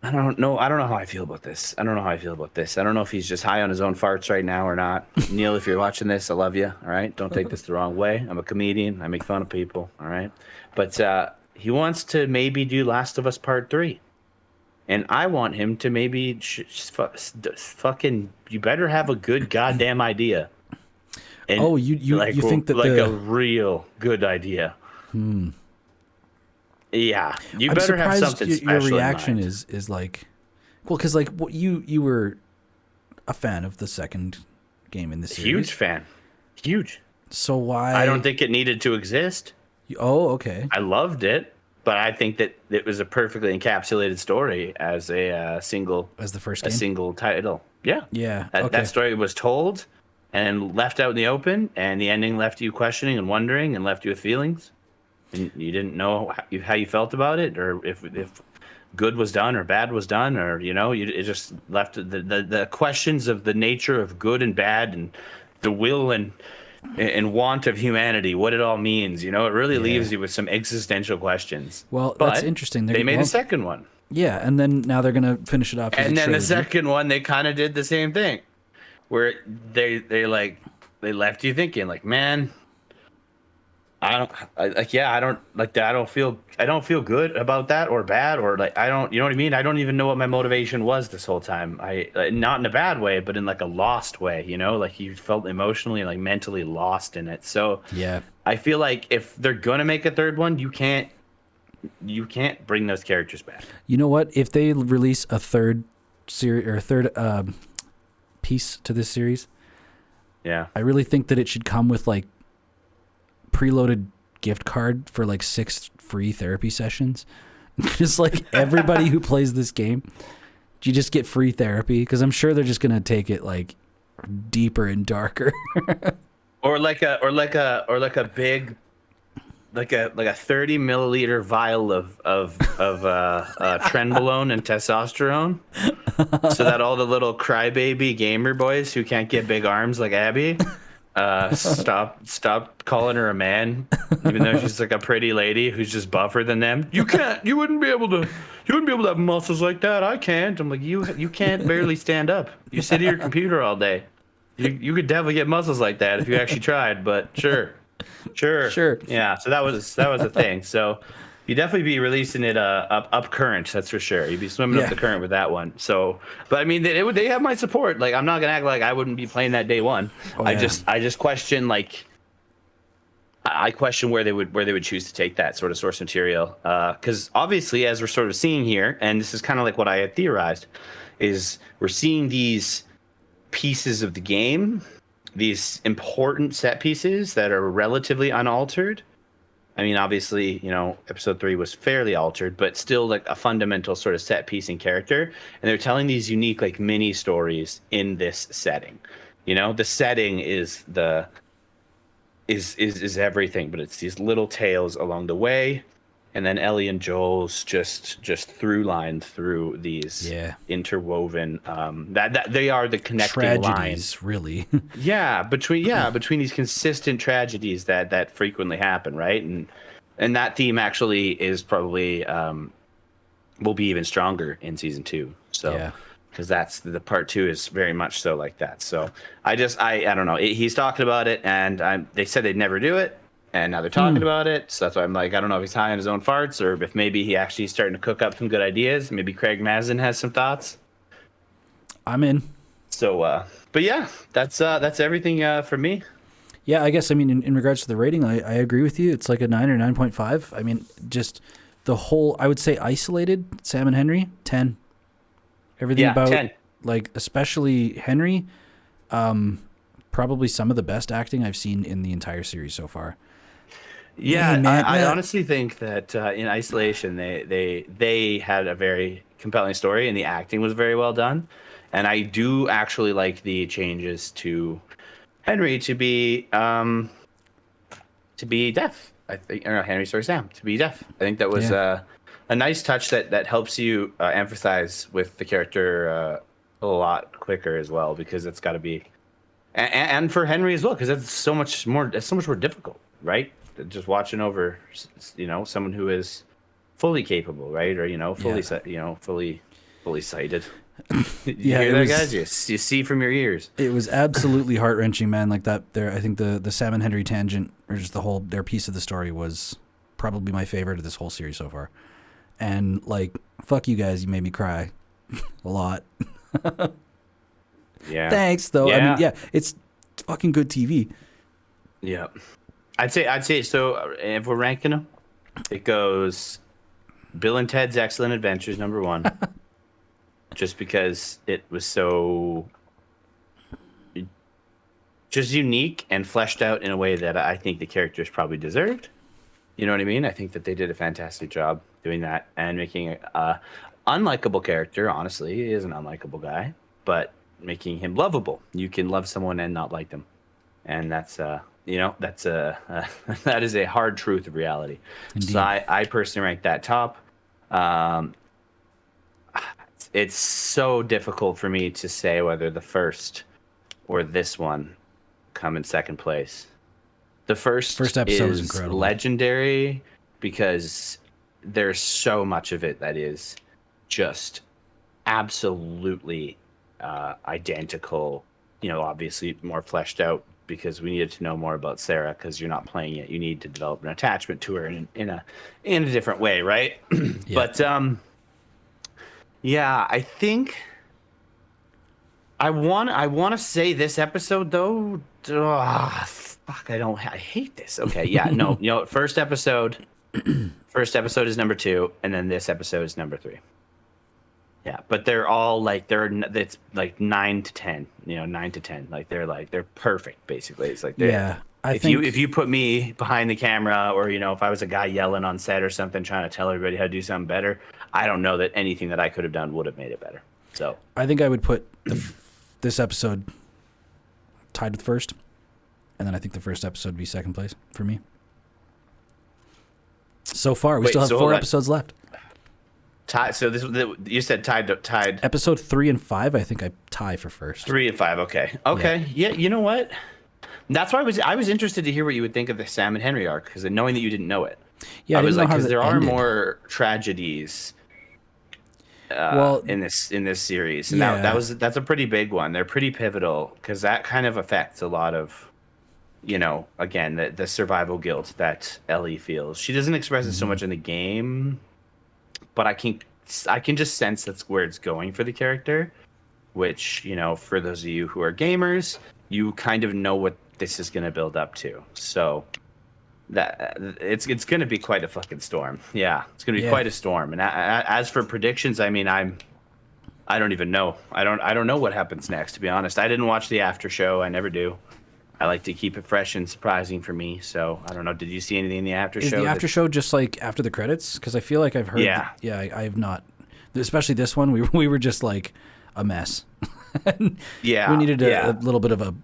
I don't know how I feel about this. I don't know if he's just high on his own farts right now or not. Neil, if you're watching this, I love you. All right, don't take this the wrong way. I'm a comedian. I make fun of people. All right, but he wants to maybe do Last of Us Part 3. And I want him to maybe fucking. You better have a good goddamn idea. And you think that a real good idea? Yeah, you better have something special. Your reaction is like, well, because like you were a fan of the second game in the series. Huge fan, huge. So why? I don't think it needed to exist. Oh, okay. I loved it. But I think that it was a perfectly encapsulated story as a single title. Yeah. Yeah. That story was told and left out in the open, and the ending left you questioning and wondering and left you with feelings, and you didn't know how you felt about it, or if good was done or bad was done, or it just left the questions of the nature of good and bad and the will and want of humanity, what it all means. It really leaves you with some existential questions. Well, but that's interesting. They made a second one. Yeah, and then now they're gonna finish it off. And then the second one, they kind of did the same thing, where they left you thinking like, man, I don't feel good about that or bad or like you know what I mean? I don't even know what my motivation was this whole time. Not in a bad way, but in like a lost way, like you felt emotionally and like mentally lost in it. So yeah, I feel like if they're gonna make a third one, you can't bring those characters back. You know what? If they release a third series or a third piece to this series, yeah, I really think that it should come with like preloaded gift card for like 6 free therapy sessions. Just like everybody who plays this game, you just get free therapy, because I'm sure they're just gonna take it like deeper and darker. or like a big. Like a 30 milliliter vial of trenbolone and testosterone, so that all the little crybaby gamer boys who can't get big arms like Abby, stop calling her a man, even though she's like a pretty lady who's just buffer than them. You wouldn't be able to have muscles like that. I can't. I'm like, you can't barely stand up. You sit at your computer all day. You could definitely get muscles like that if you actually tried. But sure. Yeah, so that was a thing. So you'd definitely be releasing it up current, that's for sure. You'd be swimming up the current with that one. So, but I mean, they have my support. Like, I'm not gonna act like I wouldn't be playing that day one. I just question, like, I question where they would choose to take that sort of source material. Because obviously, as we're sort of seeing here, and this is kind of like what I had theorized, is we're seeing these pieces of the game, these important set pieces that are relatively unaltered. I mean, obviously, episode 3 was fairly altered, but still like a fundamental sort of set piece and character. And they're telling these unique like mini stories in this setting. The setting is everything, but it's these little tales along the way. And then Ellie and Joel's just through line through these interwoven that they are the connecting tragedies, lines, really. between these consistent tragedies that frequently happen, right? And that theme actually is probably will be even stronger in season 2. So because that's the part 2 is very much so like that. So I don't know. He's talking about it, and they said they'd never do it. And now they're talking about it, so that's why I'm like, I don't know if he's high on his own farts or if maybe he actually is starting to cook up some good ideas. Maybe Craig Mazin has some thoughts. I'm in. So, but yeah, that's everything for me. Yeah, I guess, I mean, in regards to the rating, I agree with you. It's like a 9 or 9.5. I mean, just the whole, I would say isolated, Sam and Henry, 10. Everything about 10. Like, especially Henry, probably some of the best acting I've seen in the entire series so far. Yeah, I honestly think that in isolation, they had a very compelling story, and the acting was very well done. And I do actually like the changes to Henry to be deaf. I think, or Henry, sorry, Sam, to be deaf. I think that was a nice touch that helps you empathize with the character a lot quicker as well, because it's got to be, and for Henry as well, because it's so much more difficult, right? Just watching over, someone who is fully capable, right? Or fully sighted. You hear that, guys? You see from your ears. It was absolutely heart wrenching, man. Like that. There, I think the Sam and Henry tangent, or just their piece of the story, was probably my favorite of this whole series so far. And like, fuck you guys, you made me cry a lot. Yeah. Thanks, though. Yeah. I mean, it's fucking good TV. Yeah. I'd say so. If we're ranking them, it goes Bill and Ted's Excellent Adventures #1, just because it was so just unique and fleshed out in a way that I think the characters probably deserved. You know what I mean? I think that they did a fantastic job doing that and making a unlikable character. Honestly, he is an unlikable guy, but making him lovable. You can love someone and not like them, and that's that is a hard truth of reality. Indeed. So I personally rank that top. it's so difficult for me to say whether the first or this one come in second place. The first episode is is incredible. Legendary because there's so much of it that is just absolutely identical. You know, obviously more fleshed out because we needed to know more about Sarah because you're not playing it. You need to develop an attachment to her in a different way, right? Yeah. But yeah, I think I want to say this episode though. Fuck, I hate this. Okay, yeah, no, you know, first episode is number 2, and then this episode is number 3. Yeah, but they're all like it's like 9 to 10, you know, 9 to 10. Like they're perfect basically. It's like if you put me behind the camera, or you know, if I was a guy yelling on set or something trying to tell everybody how to do something better, I don't know that anything that I could have done would have made it better. So I think I would put this episode tied with first, and then I think the first episode would be second place for me. So far, we still have 4 episodes left. So you said tied. Episode 3 and 5, I think I tie for first. 3 and 5, okay. Yeah. You know what? That's why I was interested to hear what you would think of the Sam and Henry arc, because knowing that you didn't know it. Yeah, I was like, because there are ended. more tragedies. In this series, and that's a pretty big one. They're pretty pivotal because that kind of affects a lot of, you know, again, the survival guilt that Ellie feels. She doesn't express it so much in the game, but I can just sense that's where it's going for the character, which, you know, for those of you who are gamers, you kind of know what this is going to build up to. So that it's going to be quite a fucking storm. Yeah, it's going to be quite a storm. And as for predictions, I mean, I don't even know. I don't know what happens next, to be honest. I didn't watch the after show. I never do. I like to keep it fresh and surprising for me. So I don't know. Did you see anything in the after show? Is the after show just like after the credits? Because I feel like I've heard. Yeah. I have not. Especially this one, we were just like a mess. Yeah. We needed a little bit of a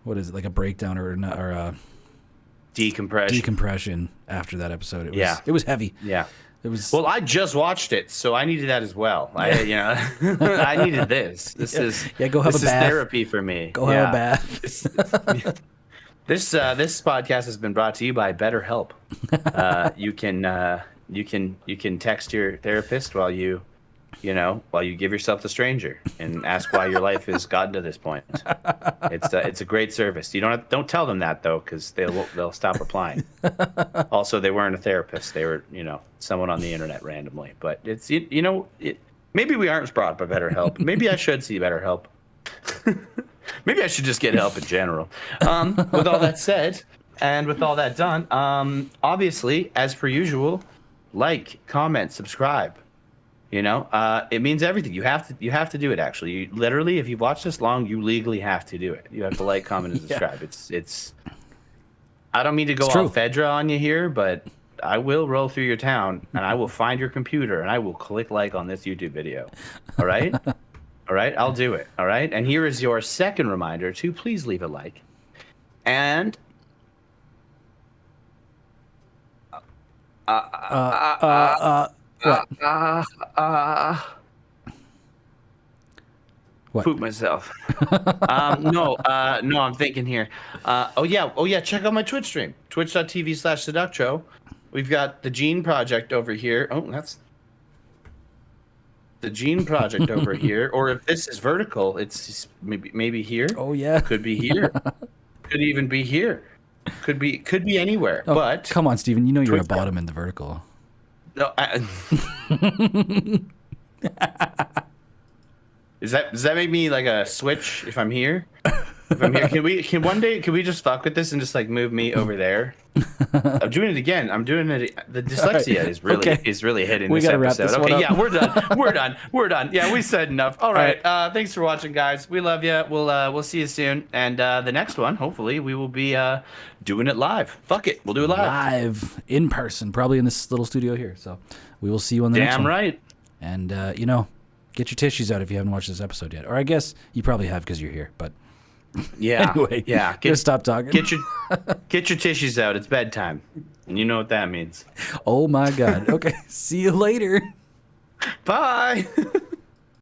what is it, like a breakdown or a decompression after that episode. It was heavy. Yeah. It was. Well, I just watched it, so I needed that as well. I needed this. This is go have a bath. Therapy for me. Go have a bath. This podcast has been brought to you by BetterHelp. You can text your therapist while you give yourself to a stranger and ask why your life has gotten to this point. It's a great service. You don't tell them that though, because they'll stop replying. Also, they weren't a therapist. They were, you know, someone on the internet randomly. But it's maybe we aren't brought by BetterHelp. Maybe I should see BetterHelp. Maybe I should just get help in general. With all that said, and with all that done, obviously, as per usual, like, comment, subscribe. You know, it means everything. You have to do it. Actually, you literally, if you've watched this long, you legally have to do it. You have to like, comment, and subscribe. It's. I don't mean to go all Fedra on you here, but I will roll through your town and I will find your computer and I will click like on this YouTube video. All right, all right, I'll do it. All right, and here is your second reminder to please leave a like, and. What? What? Poop myself. No, I'm thinking here. Oh yeah, check out my Twitch stream, twitch.tv/Seductro. We've got the Gene Project over here. Oh, that's the Gene Project over here. Or if this is vertical, it's maybe here. Oh yeah. Could be here. Could even be here. Could be anywhere. Oh, but come on, Steven, you know you're a bottom in the vertical. No, does that make me like a switch if I'm here? If I'm here, can we just fuck with this and just like move me over there? I'm doing it again. I'm doing it. The dyslexia is really hitting this episode. Okay, yeah, we're done. Yeah, we said enough. All right. Thanks for watching, guys. We love you. We'll see you soon. And the next one, hopefully, we will be doing it live. Fuck it, we'll do it live in person, probably in this little studio here. So we will see you on the next one. Damn right. And get your tissues out if you haven't watched this episode yet, or I guess you probably have because you're here, but. Yeah. Anyway, yeah. Stop talking. Get your tissues out. It's bedtime, and you know what that means. Oh my God. Okay. See you later. Bye.